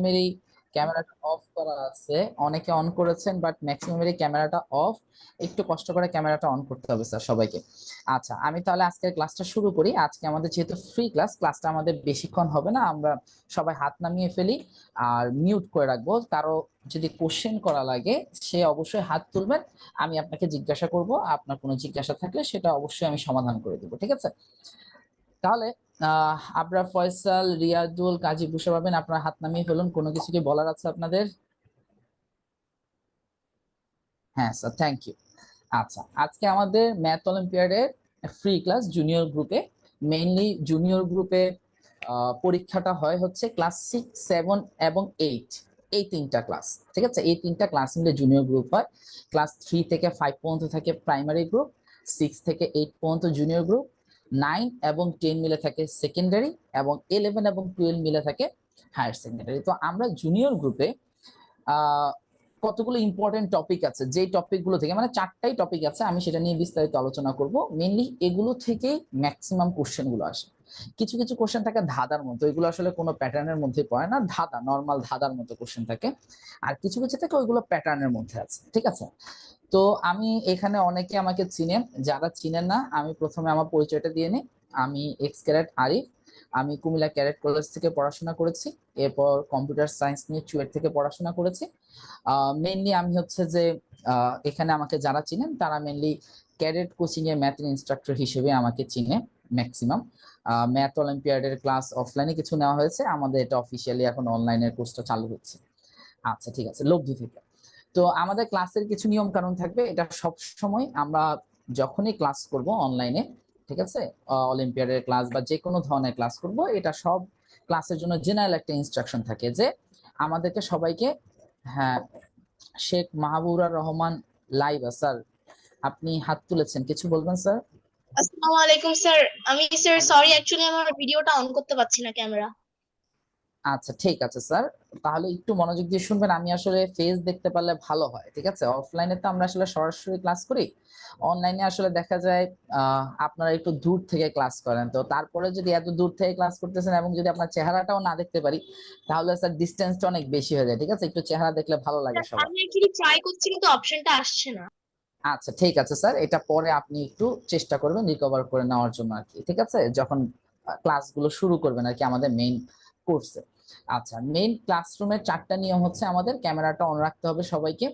Mary ক্যামেরাটা of করা আছে, অনেকে অন করেছেন বাট ম্যাক্সিমামেরই ক্যামেরাটা অফ। একটু কষ্ট করে ক্যামেরাটা অন করতে হবে স্যার সবাইকে। আচ্ছা, আমি তাহলে আজকের ক্লাসটা শুরু করি। আজকে আমাদের যেহেতু ফ্রি ক্লাস, ক্লাসটা আমাদের বেশিক্ষণ হবে না, আমরা সবাই হাত নামিয়ে ফেলি আর মিউট করে রাখবো। কারো যদি কোশ্চেন করা লাগে সে অবশ্যই হাত তুলবেন, আমি আপনাকে জিজ্ঞাসা করব, আপনার কোনো জিজ্ঞাসা থাকলে সেটা অবশ্যই আমি সমাধান করে দেবো, ঠিক আছে? তাহলে আবরার, ফয়সাল, রিয়াদুল, কাজী বুসা পাবেন, আপনারা হাত নামিয়ে ফেলুন। কোনো কিছু কি বলার আছে আপনাদের? হ্যাঁ স্যার, থ্যাংক ইউ। আচ্ছা, আজকে আমাদের ম্যাথ অলিম্পিয়াডের ফ্রি ক্লাস জুনিয়র গ্রুপে, মেইনলি জুনিয়র গ্রুপে পরীক্ষাটা হয় হচ্ছে ক্লাস 6, 7 এবং 8, এই তিনটা ক্লাস। ঠিক আছে, এই তিনটা ক্লাস মিলে জুনিয়র গ্রুপ হয়। ক্লাস 3 থেকে 5 পর্যন্ত থাকে প্রাইমারি গ্রুপ, 6 থেকে 8 পর্যন্ত জুনিয়র গ্রুপ, 9 এবং 10 মিলে থাকে সেকেন্ডারি, এবং 11 এবং 12 মিলে থাকে হায়ার সেকেন্ডারি। তো আমরা জুনিয়র গ্রুপে কতগুলো ইম্পর্টেন্ট টপিক আছে, যে টপিকগুলো থেকে, মানে 4টাই টপিক আছে, আমি সেটা নিয়ে বিস্তারিত আলোচনা করব। মেইনলি এগুলো থেকেই ম্যাক্সিমাম কোশ্চেন গুলো আসে। কিছু কিছু কোশ্চেন থাকে ধাঁধার মতো, এগুলো আসলে কোনো প্যাটার্নের মধ্যে পড়ে না, ধাঁধা, নর্মাল ধাঁধার মতো কোশ্চেন থাকে। আর কিছু কিছু থেকে ওইগুলো প্যাটার্নের মধ্যে আছে, ঠিক আছে? তো আমি এখানে, অনেকে আমাকে চিনেন, যারা চিনেন না আমি প্রথমে আমার পরিচয়টা দিয়ে নিই। আমি এক্স ক্যারেট আরিফ, আমি কুমিল্লা ক্যারেট কলেজ থেকে পড়াশোনা করেছি, এরপর কম্পিউটার সায়েন্স নিয়ে চুয়েট থেকে পড়াশোনা করেছি। মেইনলি আমি হচ্ছে যে এখানে আমাকে যারা চিনেন তারা মেইনলি ক্যাডেট কোচিং এর ম্যাথের ইনস্ট্রাক্টর হিসেবে আমাকে চিনে ম্যাক্সিমাম। ম্যাথ অলিম্পিয়াডের ক্লাস অফলাইনে কিছু নেওয়া হয়েছে, আমাদের এটা অফিসিয়ালি এখন অনলাইনের কোর্সটা চালু হচ্ছে। আচ্ছা ঠিক আছে, লব্ধি থেকে। তো আমাদের ক্লাসের কিছু নিয়ম কানুন থাকবে, এটা সব সময় আমরা যখনই ক্লাস করব অনলাইনে, ঠিক আছে, অলিম্পিয়াডের ক্লাস বা যে কোনো ধরনের ক্লাস করব, এটা সব ক্লাসের জন্য জেনারেল একটা ইনস্ট্রাকশন থাকে যে আমাদেরকে সবাইকে, হ্যাঁ, শেখ মাহবুবুর রহমান লাইবা স্যার, আপনি হাত তুলেছেন, কিছু বলবেন স্যার? আসসালামু আলাইকুম স্যার। আমি স্যার সরি, অ্যাকচুয়ালি আমার ভিডিওটা অন করতে পারছি না, ক্যামেরা। আচ্ছা ঠিক আছে স্যার, তাহলে একটু মনোযোগ দিয়ে শুনবেন। আমি আসলে ফেস দেখতে পারলে ভালো হয়, ঠিক আছে? অফলাইনে তো আমরা আসলে সরাসরি ক্লাস করি, অনলাইনে আসলে দেখা যায় আপনারা একটু দূর থেকে ক্লাস করেন, তো তারপরে যদি এত দূর থেকে ক্লাস করতেছেন এবং যদি আপনার চেহারাটাও না দেখতে পারি, তাহলে স্যার ডিস্টেন্সটা অনেক বেশি হয়ে যায়, ঠিক আছে? একটু চেহারা দেখলে ভালো লাগে স্যার, সবার। আমি অ্যাকচুয়ালি ট্রাই করছি কিন্তু অপশনটা আসছে না। আচ্ছা ঠিক আছে স্যার, এটা পরে আপনি একটু চেষ্টা করবেন রিকভার করে নেওয়ার জন্য আর কি, ঠিক আছে, যখন ক্লাসগুলো শুরু করবেন আর কি আমাদের মেইন কোর্সে। আচ্ছা, মেইন ক্লাসরুমের 4টা নিয়ম হচ্ছে, আমাদের ক্যামেরাটা অন রাখতে হবে সবাইকে,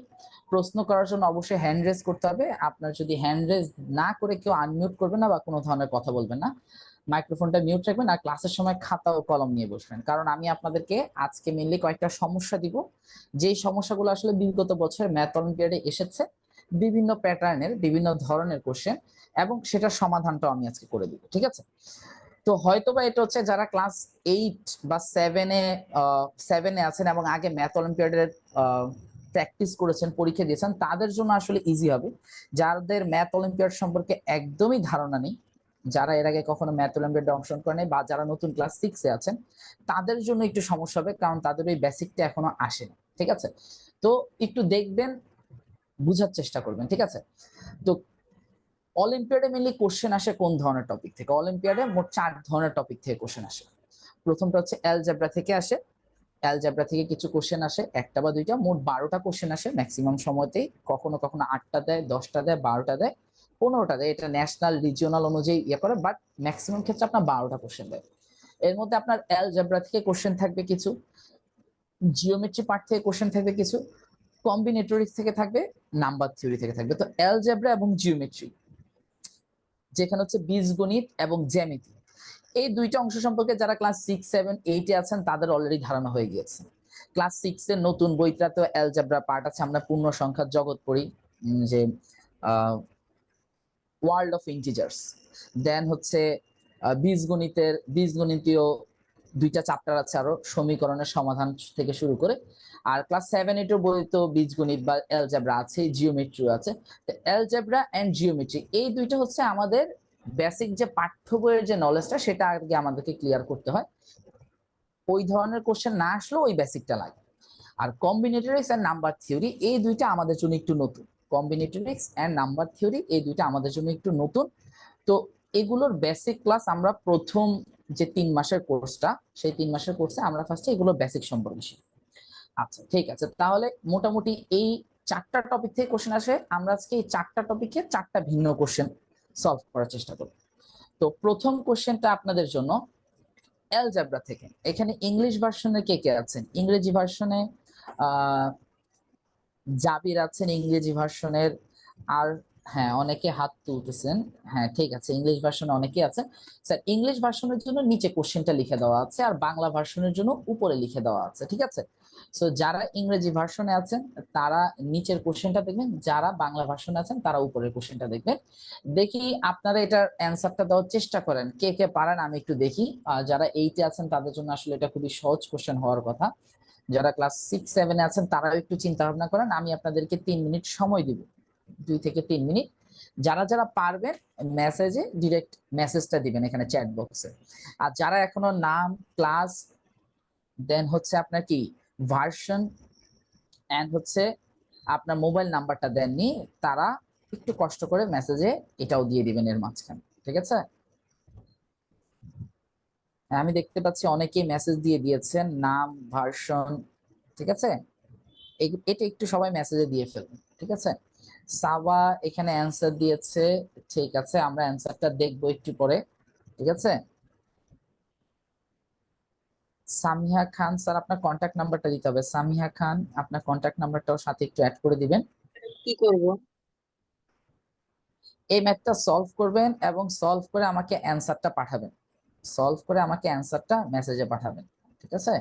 প্রশ্ন করার জন্য অবশ্যই হ্যান্ড রেজ করতে হবে। আপনার যদি হ্যান্ড রেজ না করে কেউ আনমিউট করবেন না বা কোনো ধরনের কথা বলবেন না, মাইক্রোফোনটা মিউট রাখবেন, আর ক্লাসের সময় খাতা ও কলম নিয়ে বসবেন, কারণ আমি আপনাদেরকে আজকে মেইনলি কয়েকটা সমস্যা দিব, যেই সমস্যাগুলো আসলে বিগত বছর ম্যাথ অলিম্পিয়াডে এসেছে, বিভিন্ন প্যাটার্নের বিভিন্ন ধরনের কোশ্চেন, এবং সেটার সমাধানটাও আমি আজকে করে দিব, ঠিক আছে? তো হয়তোবা এটা হচ্ছে যারা ক্লাস 8 বা 7-এ আছেন এবং আগে ম্যাথ অলিম্পিয়াডের প্র্যাকটিস করেছেন, পরীক্ষা দিয়েছেন, তাদের জন্য আসলে ইজি হবে। যাদের ম্যাথ অলিম্পিয়াড সম্পর্কে একদমই ধারণা নেই, যারা এর আগে কখনো ম্যাথ অলিম্পিয়াডে অংশগ্রহণ করেনি, বা যারা নতুন ক্লাস 6-এ আছেন, তাদের জন্য একটু সমস্যা হবে, কারণ তাদের ওই বেসিকটা এখনো আসেনি, ঠিক আছে? তো একটু দেখবেন, বুঝার চেষ্টা করবেন, ঠিক আছে? তো অলিম্পিয়াডে মেনলি কোশ্চেন আসে কোন ধরনের টপিক থেকে? অলিম্পিয়াডে মোট 4 ধরনের টপিক থেকে কোশ্চেন আসে। প্রথমটা হচ্ছে অ্যালজেব্রা থেকে আসে, অ্যালজেব্রা থেকে কিছু কোশ্চেন আসে, একটা বা দুইটা, মোট 12টা কোশ্চেন আসে ম্যাক্সিমাম সময়তেই, কখনো কখনো 8টা দেয়, 10টা দেয়, 12টা দেয়, 15টা দেয়, এটা ন্যাশনাল রিজিওনাল অনুযায়ী ইয়ে করে, বাট ম্যাক্সিমাম ক্ষেত্রে আপনার 12টা কোশ্চেন দেয়। এর মধ্যে আপনার অ্যালজেব্রা থেকে কোশ্চেন থাকবে কিছু, জিওমেট্রি পার্ট থেকে কোশ্চেন থাকবে কিছু, কম্বিনেটরিক্স থেকে থাকবে, নাম্বার থিওরি থেকে থাকবে। তো অ্যালজেব্রা এবং জিওমেট্রি, যেখানে হচ্ছে বীজগণিত এবং জ্যামিতি, এই দুইটা অংশ সম্পর্কে যারা ক্লাস 6, 7, 8-এ আছেন তাদের অলরেডি ধারণা হয়ে গিয়েছে। ক্লাস 6-এর নতুন বইটা তো অ্যালজেব্রা পার্ট আছে, আমরা পূর্ণ সংখ্যার জগৎ পড়ি, যে ওয়ার্ল্ড অফ ইন্টিজার্স। দেন হচ্ছে বীজগণিতীয় দুইটা চ্যাপ্টার আছে, আরো সমীকরণের সমাধান থেকে শুরু করে। আর ক্লাস 7, 8-এর বই তো বীজগণিত বা অ্যালজেব্রা আছে, জিওমেট্রি আছে। তো অ্যালজেব্রা এন্ড জিওমেট্রি, এই দুইটা হচ্ছে আমাদের বেসিক যে পাঠ্য বইয়ের যে নলেজটা, সেটা আগে আমাদেরকে ক্লিয়ার করতে হয়। ওই ধরনের কোশ্চেন না আসলেও ওই বেসিকটা লাগে। আর কম্বিনেটরিক্স এন্ড নাম্বার থিওরি, এই দুইটা আমাদের জন্য একটু নতুন। কম্বিনেটরিক্স এন্ড নাম্বার থিওরি, এই দুইটা আমাদের জন্য একটু নতুন। তো এগুলোর বেসিক ক্লাস আমরা প্রথম যে 3 মাসের কোর্সটা, সেই 3 মাসের কোর্সে আমরা ফার্স্টে এগুলো বেসিক সম্পর্কে শিখি। আচ্ছা ঠিক আছে, তাহলে মোটামুটি এই 4টা টপিক থেকে কোশ্চেন আসে। আমরা আজকে এই 4টা টপিকে 4টা ভিন্ন কোশ্চেন সলভ করার চেষ্টা করব। তো প্রথম কোশ্চেনটা আপনাদের জন্য অ্যালজেব্রা থেকে। এখানে ইংলিশ ভার্সনে কে কে আছেন? ইংরেজি ভার্সনে আহ জাবির আছেন ইংরেজি ভার্সনের। আর হ্যাঁ, অনেকে হাত তুলতেছেন। হ্যাঁ ঠিক আছে, ইংলিশ ভার্সনে অনেকে আছেন। স্যার ইংলিশ ভার্সনের জন্য নিচে কোশ্চেনটা লিখে দেওয়া আছে, আর বাংলা ভার্সনের জন্য উপরে লিখে দেওয়া আছে, ঠিক আছে? সো যারা ইংরেজি ভার্সনে আছেন তারা নিচের কোশ্চেনটা দেখবেন, যারা বাংলা ভার্সনে আছেন তারা উপরের কোশ্চেনটা দেখবেন। দেখি আপনারা এটার অ্যান্সারটা দেওয়ার চেষ্টা করেন, কে কে পারেন আমি একটু দেখি। যারা 8-এ আছেন তাদের জন্য আসলে এটা খুবই সহজ কোশ্চেন হওয়ার কথা। যারা ক্লাস 6-7-এ আছেন তারাও একটু চিন্তা ভাবনা করেন। আমি আপনাদেরকে 3 মিনিট সময় দিব, 2 থেকে 3 মিনিট। যারা যারা পারবেন মেসেজে ডিরেক্ট মেসেজটা দিবেন এখানে চ্যাট বক্সে। আর যারা এখনো নাম, ক্লাস, দেন হচ্ছে আপনার কি ভার্সন এন্ড হচ্ছে আপনার মোবাইল নাম্বারটা দেননি, তারা একটু কষ্ট করে মেসেজে এটাও দিয়ে দিবেন এর মাঝখানে, ঠিক আছে? আমি দেখতে পাচ্ছি অনেকেই মেসেজ দিয়ে দিয়েছেন নাম, ভার্সন, ঠিক আছে? এটা একটু সবাই মেসেজে দিয়ে ফেলুন, ঠিক আছে? সাবা এখানে অ্যান্সার দিয়েছে, ঠিক আছে, আমরা অ্যান্সারটা দেখবো একটু পরে, ঠিক আছে? সামিহা খান স্যার, আপনার কন্ট্যাক্ট নাম্বারটা দিতে হবে। সামিহা খান, আপনার কন্ট্যাক্ট নাম্বারটাও সাথে একটু অ্যাড করে দিবেন। কি করব? এই ম্যাথটা সলভ করবেন এবং সলভ করে আমাকে অ্যান্সারটা পাঠাবেন। সলভ করে আমাকে অ্যান্সারটা মেসেজে পাঠাবেন, ঠিক আছে?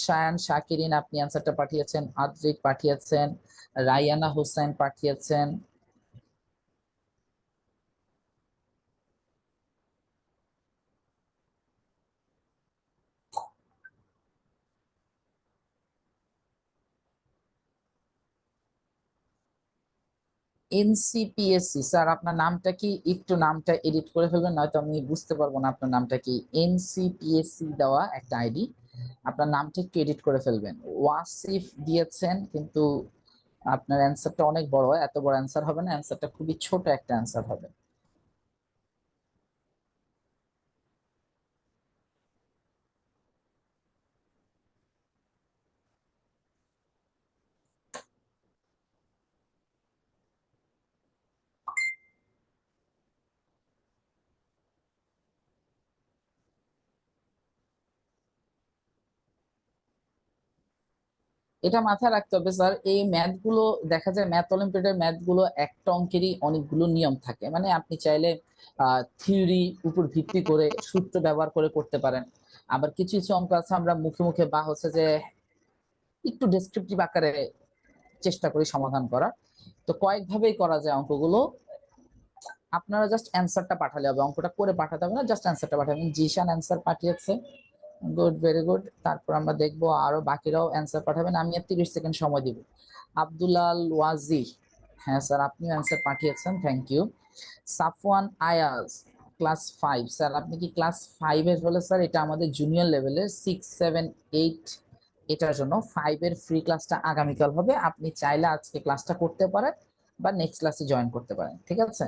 শায়ান শাকিরিন আপনি অ্যান্সারটা পাঠিয়েছেন, আদ্রিক পাঠিয়েছেন, রায়ানা হোসেন পাঠিয়েছেন। এনসিপিএসসি স্যার, আপনার নামটা কি? একটু নামটা এডিট করে ফেলবেন, নয়তো আমি বুঝতে পারবো না আপনার নামটা কি। এনসিপিএসসি দেওয়া একটা আইডি, আপনার নামটা একটু এডিট করে ফেলবেন। ওয়াসিফ দিয়েছেন, কিন্তু আপনার অ্যান্সারটা অনেক বড়, এত বড় অ্যান্সার হবে না, অ্যান্সারটা খুবই ছোট একটা অ্যান্সার হবে। এটা মাথায় রাখতে হবে স্যার, এই ম্যাথ গুলো দেখা যায় ম্যাথ অলিম্পিয়াডের ম্যাথ গুলো একটা অঙ্কেরই অনেকগুলো নিয়ম থাকে, মানে আপনি চাইলে থিওরি উপর ভিত্তি করে সূত্র ব্যবহার করে করতে পারেন। আবার কিছু কিছু অঙ্ক আছে আমরা মুখে মুখে বা হচ্ছে যে একটু ডেসক্রিপটিভ আকারে চেষ্টা করি সমাধান করার। তো কয়েকভাবেই করা যায় অঙ্কগুলো। আপনারা জাস্ট অ্যান্সারটা পাঠালে হবে, অঙ্কটা করে পাঠাতে হবে না, জাস্ট অ্যান্সারটা পাঠাবেন। জিশান অ্যান্সার পাঠিয়েছে, গুড, ভেরি গুড। তারপর আমরা দেখবো আরো বাকিরাও অ্যান্সার পাঠাবেন, আমি আর 30 সেকেন্ড সময় দিব। আব্দুল্লাল ওয়াজি, হ্যাঁ স্যার আপনিও অ্যান্সার পাঠিয়েছেন, thank you. Safwan Ayaz, class 5 sir, আপনি কি ক্লাস 5-এর হলে স্যার এটা আমাদের জুনিয়র লেভেলের 6, 7, 8 এটার জন্য 5-এর ফ্রি ক্লাসটা আগামীকাল হবে, আপনি চাইলে আজকে ক্লাসটা করতে পারেন বা নেক্সট ক্লাসে জয়েন করতে পারেন, ঠিক আছে?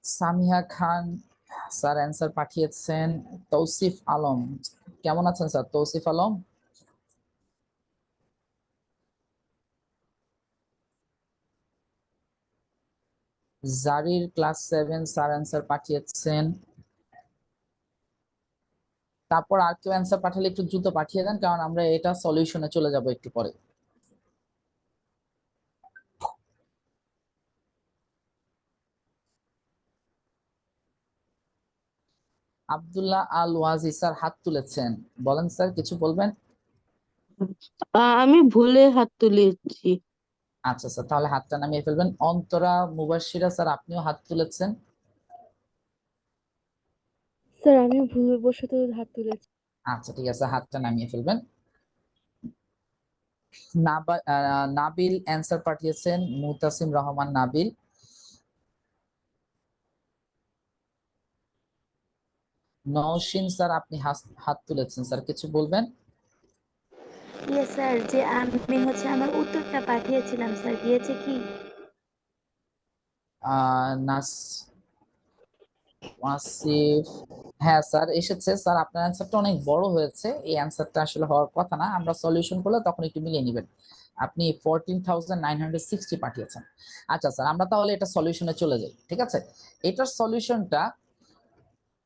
সামিহা খান স্যার অ্যান্সার পাঠিয়েছেন। তৌসিফ আলম, কেমন আছেন স্যার তৌসিফ আলম? জারির ক্লাস 7 স্যার অ্যান্সার পাঠিয়েছেন। তারপর আর কেউ অ্যান্সার পাঠালে একটু দ্রুত পাঠিয়ে দেন, কারণ আমরা এটা সলিউশনে চলে যাব একটু পরে। আব্দুল্লাহ আল ওয়াজি স্যার হাত তুলেছেন, বলেন স্যার কিছু বলবেন? আমি ভুলে হাত তুলেছি। আচ্ছা স্যার, তাহলে হাতটা নামিয়ে ফেলবেন। অন্তরা মুবাশিরা স্যার আপনিও হাত তুলেছেন। স্যার আমি ভুলবশত হাত তুলেছি। আচ্ছা ঠিক আছে, হাতটা নামিয়ে ফেলবেন। নাবিল অ্যান্সার পাঠিয়েছেন, মুতাসিম রহমান নাবিল। নওশিন স্যার আপনি হাত তুলেছেন, স্যার কিছু বলবেন? ইয়েস স্যার, যে আমি আমার উত্তরটা পাঠিয়েছিলাম স্যার, গিয়েছে কি? নাস ওয়াসিফ, হ্যাঁ স্যার এসেছে স্যার, আপনার অ্যান্সারটা অনেক বড় হয়েছে, এই অ্যান্সারটা আসলে হওয়ার কথা না, আমরা সলিউশন করলে তখন একটু মিলিয়ে নেবেন। আপনি 14,960 পাঠিয়েছেন। আচ্ছা স্যার, আমরা তাহলে এটা সলিউশনে চলে যাই, ঠিক আছে? এটার সলিউশনটা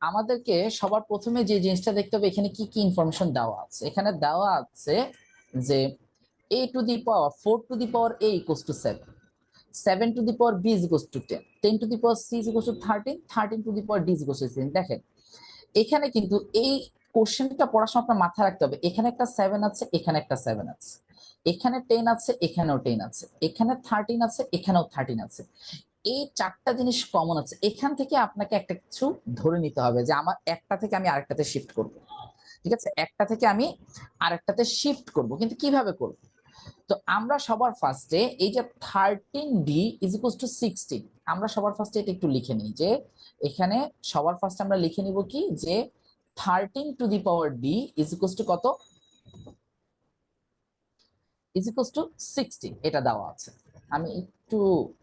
আমাদেরকে সবার প্রথমে যে জিনিসটা দেখতে হবে, এখানে কি কি ইনফরমেশন দেওয়া আছে। এখানে দেওয়া আছে যে a two the power 4 to the power a equals to 7, 7 to the power b is equals to 10, 10 to the power c is equals to 13, 13 to the power d is equals to 10। দেখেন এখানে কিন্তু এই কোশ্চেনটা পড়ার সময় আপনার মাথায় রাখতে হবে, এখানে একটা 7 আছে, এখানে একটা 7 আছে, এখানে 10 আছে, এখানেও 10 আছে, এখানে 13 আছে, এখানেও 13 আছে। এই চারটা জিনিস কমন আছে, এখান থেকে আপনাকে একটা কিছু ধরে নিতে হবে যে আমার একটা থেকে আমি আরেকটাতে শিফট করব, ঠিক আছে? একটা থেকে আমি আরেকটাতে শিফট করব, কিন্তু কিভাবে করব? তো আমরা সবার ফার্স্টে এই যে 13d ইজ ইকুয়ালস টু 16, আমরা সবার ফার্স্টে এটা একটু লিখে নিই যে এখানে সবার ফার্স্টে আমরা লিখে নিব কি যে 13 two the power d is equals two কত, ইজ ইকুয়ালস টু 16, এটা দেওয়া আছে। আমি একটু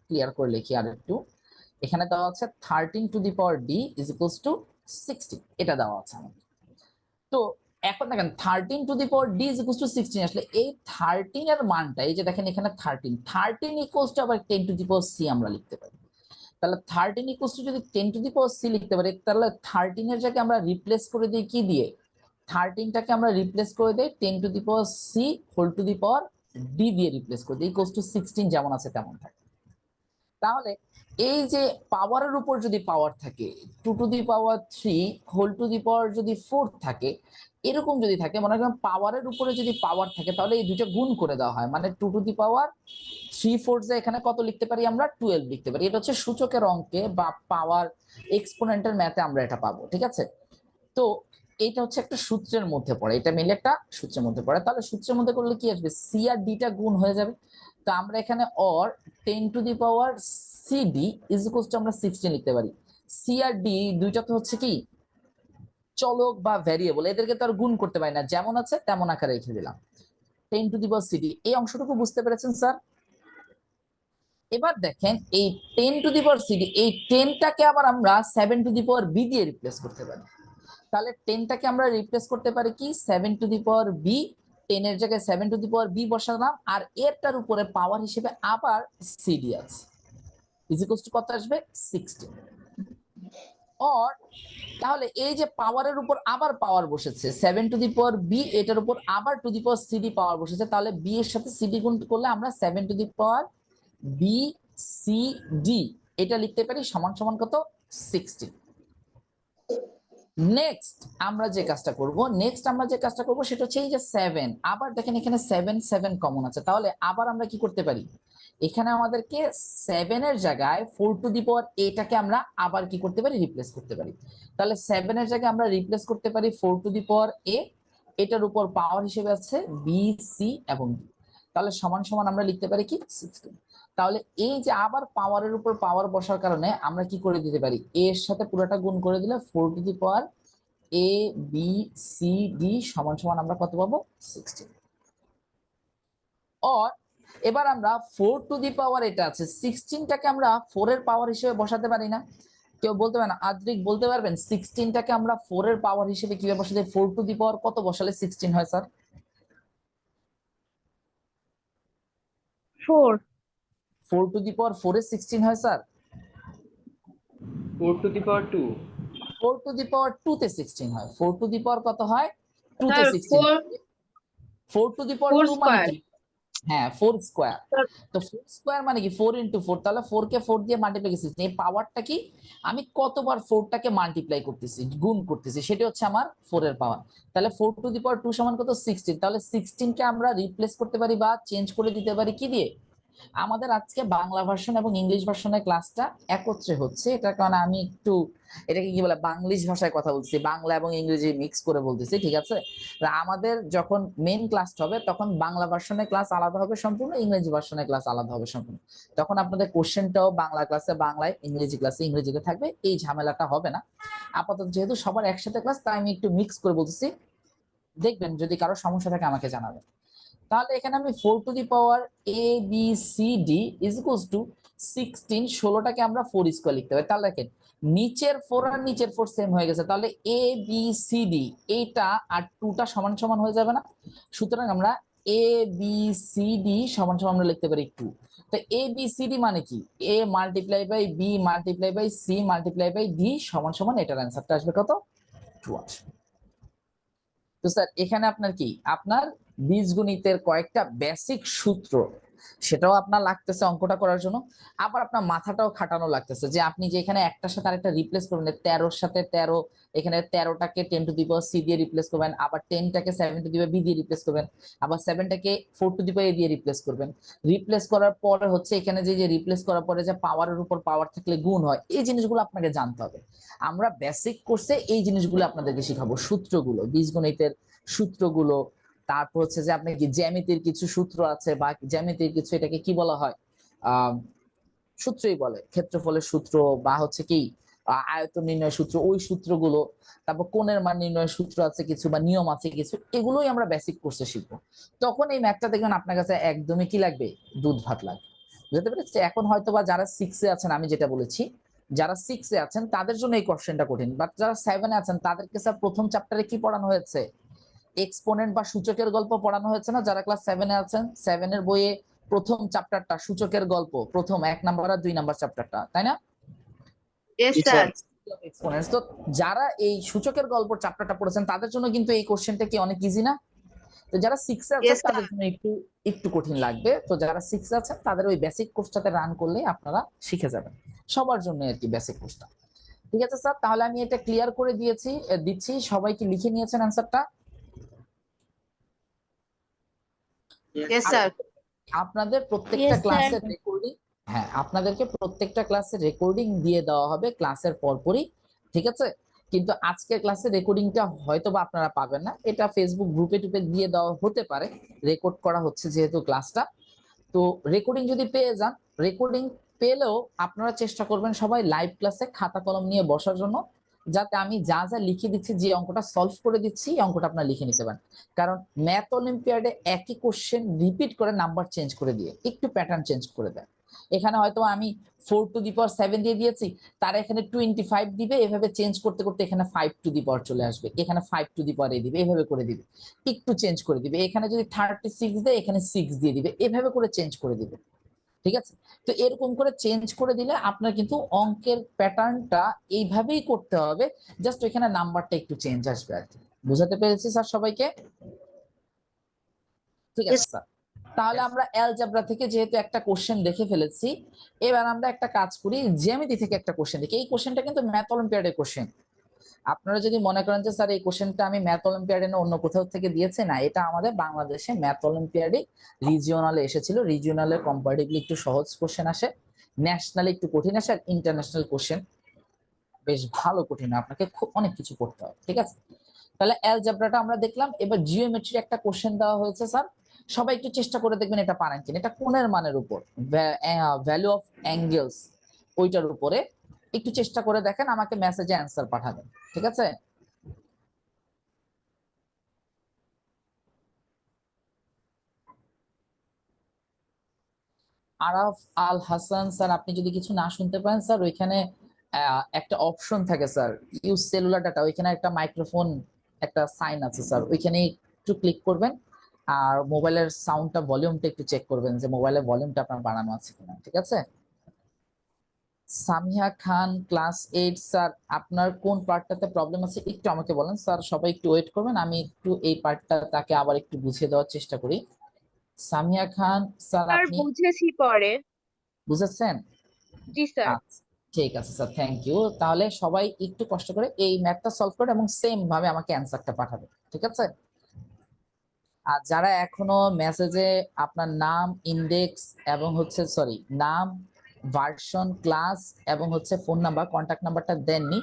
ক্লিয়ার করে লিখি আর একটু, এখানে দেওয়া আছে 13 two the power d is equals to 16, এটা দেওয়া আছে আমাদের। তো এখন দেখেন 13 two the power d is equals to 16 আসলে এই 13 এর মানটা, এই যে দেখেন এখানে 13 ইকুয়ালস টু আবার 10 টু দি পাওয়ার c আমরা লিখতে পারি। তাহলে 13 ইকুয়ালস টু যদি 10 টু দি পাওয়ার c লিখতে পারি, তাহলে 13 এর জায়গায় আমরা রিপ্লেস করে দিই কি দিয়ে, 13টাকে আমরা রিপ্লেস করে দেই 10 to the power c whole to the power d দিয়ে রিপ্লেস করে দিই, ইকুয়ালস টু 16 যেমন আছে তেমন থাকে। তাহলে এই যে পাওয়ারের উপর যদি পাওয়ার থাকে 2 to the power 3 whole to the power যদি 4 থাকে, এরকম যদি থাকে, মনে করেন পাওয়ারের উপরে যদি পাওয়ার থাকে তাহলে এই দুটো গুণ করে দেওয়া হয়, মানে 2 টু দি পাওয়ার 3/4 যে এখানে কত লিখতে পারি আমরা 12 লিখতে পারি। এটা হচ্ছে সূচকের অঙ্কে বা পাওয়ার এক্সপোনেন্টের ম্যাথে আমরা এটা পাবো, ঠিক আছে? তো এটা হচ্ছে একটা সূত্রের মধ্যে পড়ে, এটা মিলে একটা সূত্রের মধ্যে পড়ে। তাহলে সূত্রের মধ্যে করলে কি আসবে, সি আর ডিটা গুণ হয়ে যাবে। তো আমরা এখানে or 10 to the power CD is equals two আমরা 16 লিখতে পারি। সি আর ডি দুইটা তো হচ্ছে কি চলক বা ভ্যারিয়েবল, এদেরকে তো আর গুণ করতে পারি না, যেমন আছে তেমন আকারে রেখে দিলাম 10 টু দি পাওয়ার সিডি। এই অংশটুকু বুঝতে পেরেছেন স্যার? এবার দেখেন এই 10 টু দি পাওয়ার সিডি, এই 10টাকে আবার আমরা 7 টু দি পাওয়ার বি দিয়ে রিপ্লেস করতে পারি। তাহলে 10টাকে আমরা রিপ্লেস করতে পারি কি 7 টু দি পাওয়ার বি, 10 এর জায়গায় 7 টু দি পাওয়ার বি বসালাম, আর এরটার উপরে পাওয়ার হিসেবে আবার সিডি আছে, ইজ ইকুয়ালস টু কত আসবে 16। অর তাহলে এই যে পাওয়ারের উপর আবার পাওয়ার বসেছে 7 টু দি পাওয়ার বি, এটার উপর আবার টু দি পাওয়ার সিডি পাওয়ার বসেছে, তাহলে বি এর সাথে সিডি গুণ করলে আমরা 7 to the power B C D এটা লিখতে পারি সমান সমান কত 16। নেক্সট আমরা যে কাজটা করব সেটা হচ্ছে এই যে 7, আবার দেখেন এখানে 7 7 কমন আছে, তাহলে আবার আমরা কি করতে পারি, এখানে আমাদেরকে 7 এর জায়গায় 4 টু দি পাওয়ার এটাকে আমরা আবার কি করতে পারি রিপ্লেস করতে পারি। তাহলে 7 এর জায়গায় আমরা রিপ্লেস করতে পারি 4 টু দি পাওয়ার এ, এটার উপর পাওয়ার হিসেবে আছে বি সি এবং ডি, তাহলে সমান সমান আমরা লিখতে পারি কি 16। তাহলে এই যে আবার পাওয়ারের উপর পাওয়ার বসার কারণে আমরা কি করে দিতে পারি, এ এর সাথে পুরোটা গুণ করে দিলে 4 to the power A B C D সমান সমান আমরা কত পাবো 16। অর এবার আমরা 4 টু দি পাওয়ার এটা আছে 16টাকে আমরা 4 এর পাওয়ার হিসেবে বসাতে পারি না? কেউ বলতে পারেন, আদ্রিক বলতে পারবেন 16টাকে আমরা 4 এর পাওয়ার হিসেবে কিভাবে বসাতে, 4 টু দি পাওয়ার কত বসালে 16 হয় স্যার? 4 4 টু দি পাওয়ার 4 এ 16 হয় sir? 4 to the power 2. 4 to the power 2 তে 16 হয়। 4 টু দি পাওয়ার কত হয় 2 তে স্যার 16। 4 টু দি পাওয়ার 2 মানে কি, হ্যাঁ 4 স্কয়ার। তো 4 স্কয়ার মানে কি 4 ইনটু 4, তাহলে 4 কে 4 দিয়ে মাল্টিপ্লাই করতেছি, এই পাওয়ারটা কি আমি কতবার 4টাকে মাল্টিপ্লাই করতেছি গুণ করতেছি সেটা হচ্ছে আমার 4 এর পাওয়ার। তাহলে 4 টু দি পাওয়ার 2 সমান কত 16, তাহলে 16 কে আমরা রিপ্লেস করতে পারি বা চেঞ্জ করে দিতে পারি কি দিয়ে, আমাদের আজকে বাংলা ভার্সন এবং ইংলিশ ভার্সনের ক্লাসটা একত্রে হচ্ছে, এটার কারণে আমি একটু এটাকে কি বলে বাংলিশ ভাষায় কথা বলছি, বাংলা এবং ইংরেজি মিক্স করে বলতেছি, ঠিক আছে? আমাদের যখন মেইন ক্লাস হবে তখন বাংলা ভার্সনের ক্লাস আলাদা হবে সম্পূর্ণ, ইংরেজি ভার্সনের ক্লাস আলাদা হবে সম্পূর্ণ। তখন আপনাদের কোশ্চেনটাও বাংলা ক্লাসে বাংলায়, ইংরেজি ক্লাসে ইংরেজিতে থাকবে, এই ঝামেলাটা হবে না। আপাতত যেহেতু সবার একসাথে ক্লাস তাই আমি একটু মিক্স করে বলতেছি, দেখবেন যদি কারো সমস্যা থাকে আমাকে জানাবেন। তাহলে এখানে আমি 4 to the power A B C D is equals to 16, 16টাকে আমরা 4 স্কয়ার লিখতে পারি। তাহলে দেখেন নিচের 4 আর নিচের 4 সেম হয়ে গেছে, তাহলে এ বি সি ডি এইটা আর 2টা সমান সমান হয়ে যাবে না? সুতরাং আমরা এ বি সি ডি সমান সমান আমরা লিখতে পারি 2। তো এ বি সি ডি মানে কি? A multiply by B multiply by C multiply by D সমান সমান এটার অ্যান্সারটা আসবে কত? 2 আসবে। তো স্যার এখানে আপনার কি, আপনার বীজগণিতের কয়েকটা বেসিক সূত্র সেটাও আপনার লাগতেছে অঙ্কটা করার জন্য, আবার আপনার মাথাটাও খাটানো লাগতেছে যে আপনি যে এখানে একটার সাথে আরেকটা রিপ্লেস করবেন, 13 সাথে 13, এখানে 13টাকে 10 টু দি পাওয়ার সি দিয়ে রিপ্লেস করবেন, আবার 10টাকে 7 টু দি পাওয়ার বি দিয়ে রিপ্লেস করবেন, আবার 7টাকে 4 টু দি পাওয়ার এ দিয়ে রিপ্লেস করবেন। রিপ্লেস করার পরে হচ্ছে এখানে যে রিপ্লেস করার পরে যে পাওয়ারের উপর পাওয়ার থাকলে গুণ হয়, এই জিনিসগুলো আপনাকে জানতে হবে। আমরা বেসিক কোর্সে এই জিনিসগুলো আপনাদেরকে শিখাবো, সূত্রগুলো, বীজগণিতের সূত্রগুলো। তারপর হচ্ছে যে আপনি কি জ্যামিতির কিছু সূত্র আছে, বা জ্যামিতির কিছু, এটাকে কি বলা হয়, সূত্রই বলে, ক্ষেত্রফলের সূত্র বা হচ্ছে কি আয়তন নির্ণয় সূত্র, ওই সূত্রগুলো। তারপর কোণের মান নির্ণয়ের সূত্র আছে কিছু, বা নিয়ম আছে কিছু, এগুলোই আমরা বেসিক কোর্সে শিখবো। তখন এই ম্যাথটা দেখবেন আপনার কাছে একদমই কি লাগবে, দুধ ভাত লাগবে। বুঝতে পেরেছি? এখন হয়তো বা যারা 6-এ আছেন, আমি যেটা বলেছি, যারা 6-এ আছেন তাদের জন্য এই কোশ্চেনটা কঠিন, বাট যারা 7-এ আছেন তাদেরকে স্যার প্রথম চ্যাপ্টারে কি পড়ানো হয়েছে, এক্সপোনেন্ট বা সূচকের গল্প পড়ানো হয়েছে না? যারা ক্লাস 7-এ আছেন, 7-এর বইয়ে প্রথম চ্যাপ্টারটা সূচকের গল্প, প্রথম 1 নাম্বার আর 2 নাম্বার চ্যাপ্টারটা, তাই না? Yes, sir. এক্সপোনেন্টস। তো যারা এই সূচকের গল্প চ্যাপ্টারটা পড়েছেন তাদের জন্য কিন্তু এই কোশ্চেনটা কি অনেক ইজি না? তো যারা 6-এ আছেন Yes, sir. তাদের জন্য একটু একটু কঠিন লাগবে। তো যারা 6-এ আছেন তাদের ওই বেসিক কোর্সটাতে রান করলে আপনারা শিখে যাবেন, সবার জন্য আর কি বেসিক কোর্সটা। ঠিক আছে স্যার, তাহলে আমি এটা ক্লিয়ার করে দিচ্ছি। সবাই কি লিখে নিয়েছেন অ্যান্সারটা? Yes, sir. আপনাদের প্রত্যেকটা Yes, sir. ক্লাসের রেকর্ডিং, হ্যাঁ আপনাদেরকে প্রত্যেকটা ক্লাসের রেকর্ডিং দিয়ে দেওয়া হবে ক্লাসের পরপরই, ঠিক আছে? কিন্তু আজকের ক্লাসের রেকর্ডিংটা হয়তো বা আপনারা পাবেন না, এটা ফেসবুক গ্রুপে টুপে দিয়ে দেওয়া হতে পারে, রেকর্ড করা হচ্ছে যেহেতু ক্লাসটা। তো রেকর্ডিং যদি পেয়ে যান, রেকর্ডিং পেলেও আপনারা চেষ্টা করবেন সবাই লাইভ ক্লাসে খাতা কলম নিয়ে বসার জন্য, যাতে আমি যা যা লিখে দিচ্ছি, যে অঙ্কটা সলভ করে দিচ্ছি, এই অঙ্কটা আপনারা লিখে নিতে পারেন। কারণ ম্যাথ অলিম্পিয়াডে একই কোশ্চেন রিপিট করে নাম্বার চেঞ্জ করে দিয়ে একটু প্যাটার্ন চেঞ্জ করে দেয়। এখানে হয়তো আমি 4 টু দি পাওয়ার 7 দিয়ে দিয়েছি, তারা এখানে 25 দিবে, এভাবে চেঞ্জ করতে করতে এখানে 5 টু দি পাওয়ার চলে আসবে, এখানে 5 টু দি পাওয়ার এ দিবে, এভাবে করে দিবে, একটু চেঞ্জ করে দিবে। এখানে যদি 36 দেয় এখানে 6 দিয়ে দিবে, এভাবে করে চেঞ্জ করে দিবে। ঠিক আছে? তো এরকম করে চেঞ্জ করে দিলে আপনার কিন্তু অঙ্কের প্যাটার্নটা এইভাবেই করতে হবে, জাস্ট এখানে নাম্বারটা একটু চেঞ্জ আসবে আর কি। বুঝাতে পেরেছি স্যার সবাইকে? ঠিক আছে স্যার, তাহলে আমরা অ্যালজেব্রা থেকে যেহেতু একটা কোশ্চেন দেখে ফেলেছি, এবার আমরা একটা কাজ করি, জ্যামিতি থেকে একটা কোশ্চেন দেখি। এই কোশ্চেনটা কিন্তু ম্যাথ অলিম্পিয়াডের কোশ্চেন। আপনারা যদি মনে করেন যে স্যার এই কোশ্চেনটা আমি ম্যাথ অলিম্পিয়াডে না অন্য কোথাও থেকে দিয়েছে, না, এটা আমাদের বাংলাদেশে ম্যাথ অলিম্পিয়াডে রিজিওনালে এসেছিল। রিজিওনালে কম্পারেটিভলি একটু সহজ কোশ্চেন আসে, ন্যাশনালে একটু কঠিন আসে, আর ইন্টারন্যাশনাল কোশ্চেন বেশ ভালো কঠিন, আপনাকে খুব অনেক কিছু করতে হবে। ঠিক আছে, তাহলে অ্যালজেব্রাটা আমরা দেখলাম। এবার জিওমেট্রি একটা কোশ্চেন দেওয়া হয়েছে স্যার, সবাই একটু চেষ্টা করে দেখবেন এটা পারেন কিনা। এটা কোণের মানের উপর, ভ্যালু অফ অ্যাঙ্গেলস, ওইটার উপরে একটু চেষ্টা করে দেখেন, আমাকে মেসেজে অ্যান্সার পাঠাবেন। ঠিক আছে? আরাফ আল হাসান স্যার, আপনি যদি কিছু না শুনতে পারেন স্যার, ওইখানে একটা অপশন থাকে স্যার, ইউজ সেলুলার ডাটা, ওইখানে একটা মাইক্রোফোন একটা সাইন আছে স্যার, ওইখানে একটু ক্লিক করবেন, আর মোবাইলের সাউন্ডটা ভলিউমটা একটু চেক করবেন যে মোবাইলের ভলিউমটা আপনার বাড়ানো আছে কিনা। ঠিক আছে? সামিয়া খান ক্লাস 8 স্যার, আপনার কোন পার্টটাতে প্রবলেম আছে একটু আমাকে বলেন স্যার। সবাই একটু ওয়েট করবেন, আমি একটু এই পার্টটা তাকে আবার একটু বুঝিয়ে দেওয়ার চেষ্টা করি। সামিয়া খান স্যার, স্যার আপনি বুঝেছি পরে। বুঝেছেন? জি স্যার। আচ্ছা, ঠিক আছে স্যার, থ্যাংক ইউ। তাহলে সবাই একটু কষ্ট করে এই ম্যাথটা সলভ করুন এবং সেম ভাবে আমাকে অ্যান্সারটা পাঠাবেন। ঠিক আছে? আর যারা এখনো মেসেজে আপনার নাম, ইন্ডেক্স এবং হচ্ছে সরি নাম, ভার্সন, ক্লাস এবং হচ্ছে ফোন নাম্বার, কন্ট্যাক্ট নাম্বারটা দেননি,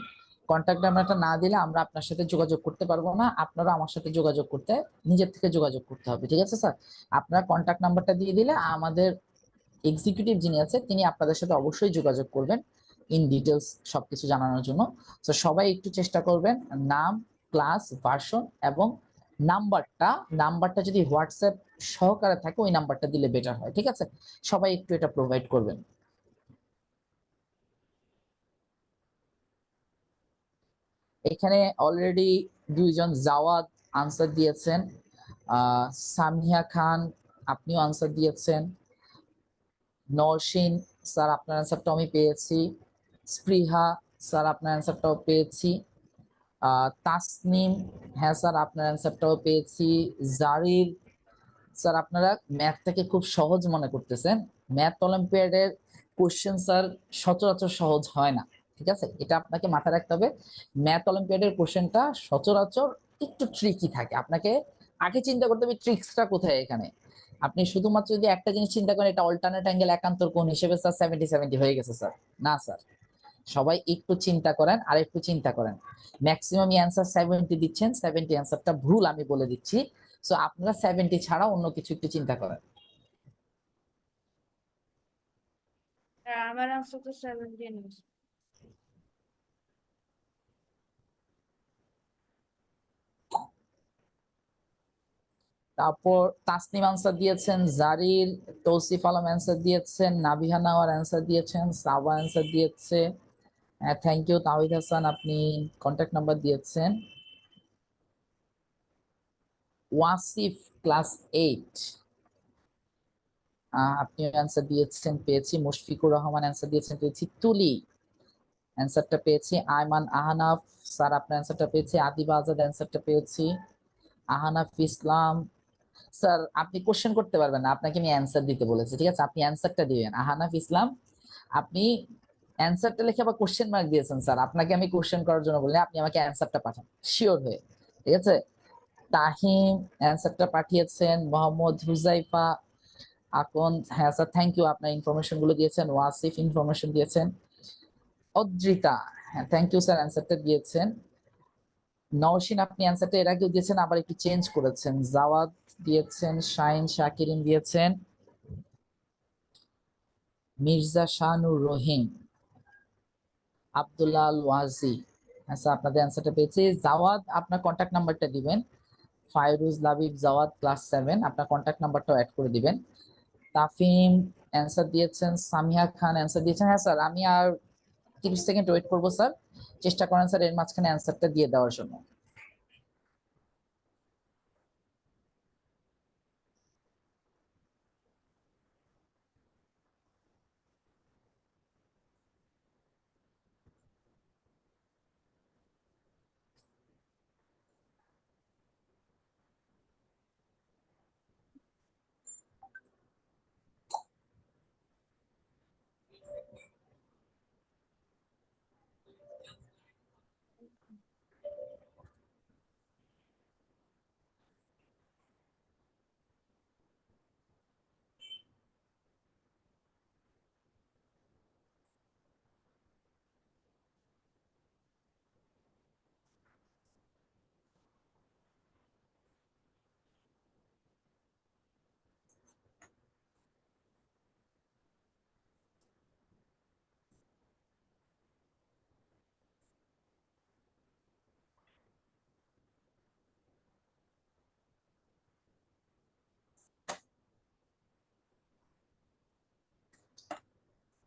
কন্ট্যাক্ট নাম্বারটা না দিলে আমরা আপনার সাথে যোগাযোগ করতে পারবো না। আপনারা আমার সাথে যোগাযোগ করতে, নিজের থেকে যোগাযোগ করতে হবে। ঠিক আছে স্যার? আপনারা কন্ট্যাক্ট নাম্বারটা দিয়ে দিলে আমাদের এক্সিকিউটিভ যিনি আছে তিনি আপনাদের সাথে অবশ্যই যোগাযোগ করবেন ইন ডিটেলস সবকিছু জানানোর জন্য। তো সবাই একটু চেষ্টা করবেন নাম, ক্লাস, ভার্সন এবং নাম্বারটা যদি হোয়াটসঅ্যাপ সহকারে থাকে ওই নাম্বারটা দিলে বেটার হয়। ঠিক আছে? সবাই একটু এটা প্রোভাইড করবেন। এখানে অলরেডি দুইজন জাওয়াদ আনসার দিয়েছেন, সামিয়া খান আপনিও আনসার দিয়েছেন, নওশিন স্যার আপনার অ্যান্সারটা আমি পেয়েছি, স্পৃহা স্যার আপনার অ্যান্সারটাও পেয়েছি, তাসনিম হ্যাঁ স্যার আপনার অ্যান্সারটাও পেয়েছি, জারির স্যার আপনারা ম্যাথটাকে খুব সহজ মনে করতেছেন। ম্যাথ অলিম্পিয়াডের কোশ্চেন স্যার সচরাচর সহজ হয় না, ঠিক আছে, এটা আপনাকে মাথায় রাখতে হবে। ম্যাথ অলিম্পিয়াডের কোশ্চেনটা সচরাচর একটু ট্রিকি থাকে, আপনাকে আগে চিন্তা করতে হবে ট্রিক্সটা কোথায় এখানে। আপনি শুধুমাত্র যদি একটা জিনিস চিন্তা করেন এটা অল্টারনেট অ্যাঙ্গেল একান্তর কোণ হিসেবে স্যার 70-70 হয়ে গেছে স্যার, না স্যার, সবাই একটু চিন্তা করেন আর একটু চিন্তা করেন। ম্যাক্সিমাম অ্যান্সার 70 দিচ্ছেন, 70 অ্যান্সারটা ভুল আমি বলে দিচ্ছি। সো আপনারা 70 ছাড়া অন্য কিছু একটু চিন্তা করেন। আমার আনসার তো 17। তারপর তাসনিম আনসার দিয়েছেন, জারির, তৌসিফ আলম অ্যান্সার দিয়েছেন, নাবিহা নাওয়ার অ্যান্সার দিয়েছেন, সাবা অ্যান্সার দিয়েছে, থ্যাংক ইউ। তাওহিদ হাসান আপনি কন্ট্যাক্ট নাম্বার দিয়েছেন। ওয়াসিফ ক্লাস 8 আপনি অ্যান্সার দিয়েছেন, পেয়েছি। মুশফিকুর রহমান অ্যান্সার দিয়েছেন, পেয়েছি। তুলি অ্যান্সারটা পেয়েছি। আয়মান আহনাফ স্যার আপনার অ্যান্সারটা পেয়েছি। আদিবা আজাদ অ্যান্সারটা পেয়েছি। আহনাফ ইসলাম স্যার আপনি কোশ্চেন করতে পারবেন না, আপনাকে আমি অ্যান্সার দিতে বলেছি, ঠিক আছে, আপনি অ্যান্সারটা দিবেন। আহনাফ ইসলাম আপনি অ্যান্সারটা লিখে আবার কোশ্চেন মার্ক দিয়েছেন স্যার, আপনাকে আমি কোশ্চেন করার জন্য বললেন, আপনি আমাকে অ্যান্সারটা পাঠান শিওর হয়ে, ঠিক আছে। তাহিম অ্যান্সারটা পাঠিয়েছেন। মোহাম্মদ হুজাইফা আকন হ্যাঁ স্যার থ্যাংক ইউ, আপনার ইনফরমেশন গুলো দিয়েছেন। ওয়াসিফ ইনফরমেশন দিয়েছেন। অদ্রিতা হ্যাঁ থ্যাংক ইউ স্যার, অ্যান্সারটা দিয়েছেন। নওশিন আপনি অ্যান্সারটা এর আগেও দিয়েছেন, আবার একটু চেঞ্জ করেছেন। জাওয়াদ দিয়েছেন, শাহিন শাকিরিন দিয়েছেন, মির্জা শাহনুর রহিম, আব্দুল্লাহ আল ওয়াজি আচ্ছা আপনাদের অ্যান্সারটা পেয়েছি। জাওয়াদ আপনার কন্ট্যাক্ট নাম্বারটা দিবেন। ফায়রুজ লাবিব জাওয়াদ ক্লাস 7 আপনার কন্ট্যাক্ট নাম্বারটাও অ্যাড করে দিবেন। তাফিম অ্যান্সার দিয়েছেন, সামিয়া খান অ্যান্সার দিয়েছেন। হ্যাঁ স্যার আমি আর 30 সেকেন্ড ওয়েট করবো স্যার, চেষ্টা করেন স্যার এর মাঝখানে অ্যান্সারটা দিয়ে দেওয়ার জন্য।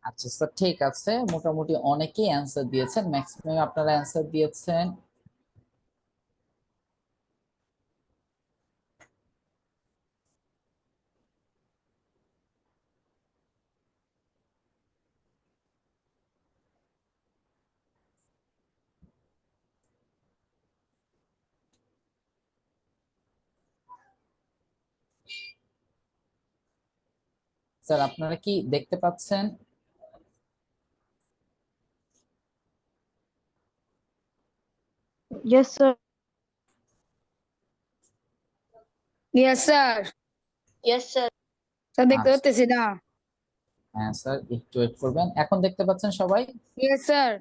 আচ্ছা স্যার ঠিক আছে, মোটামুটি অনেকেই অ্যান্সার দিয়েছেন, ম্যাক্সিমাম আপনারা অ্যান্সার দিয়েছেন। স্যার আপনারা কি দেখতে পাচ্ছেন? Yes, sir. Yes sir. Yes sir. Sir দেখতে আচ্ছা, পাচ্তেছি না। হ্যাঁ স্যার একটু ওয়েট করবেন। এখন দেখতে পাচ্ছেন সবাই? Yes sir.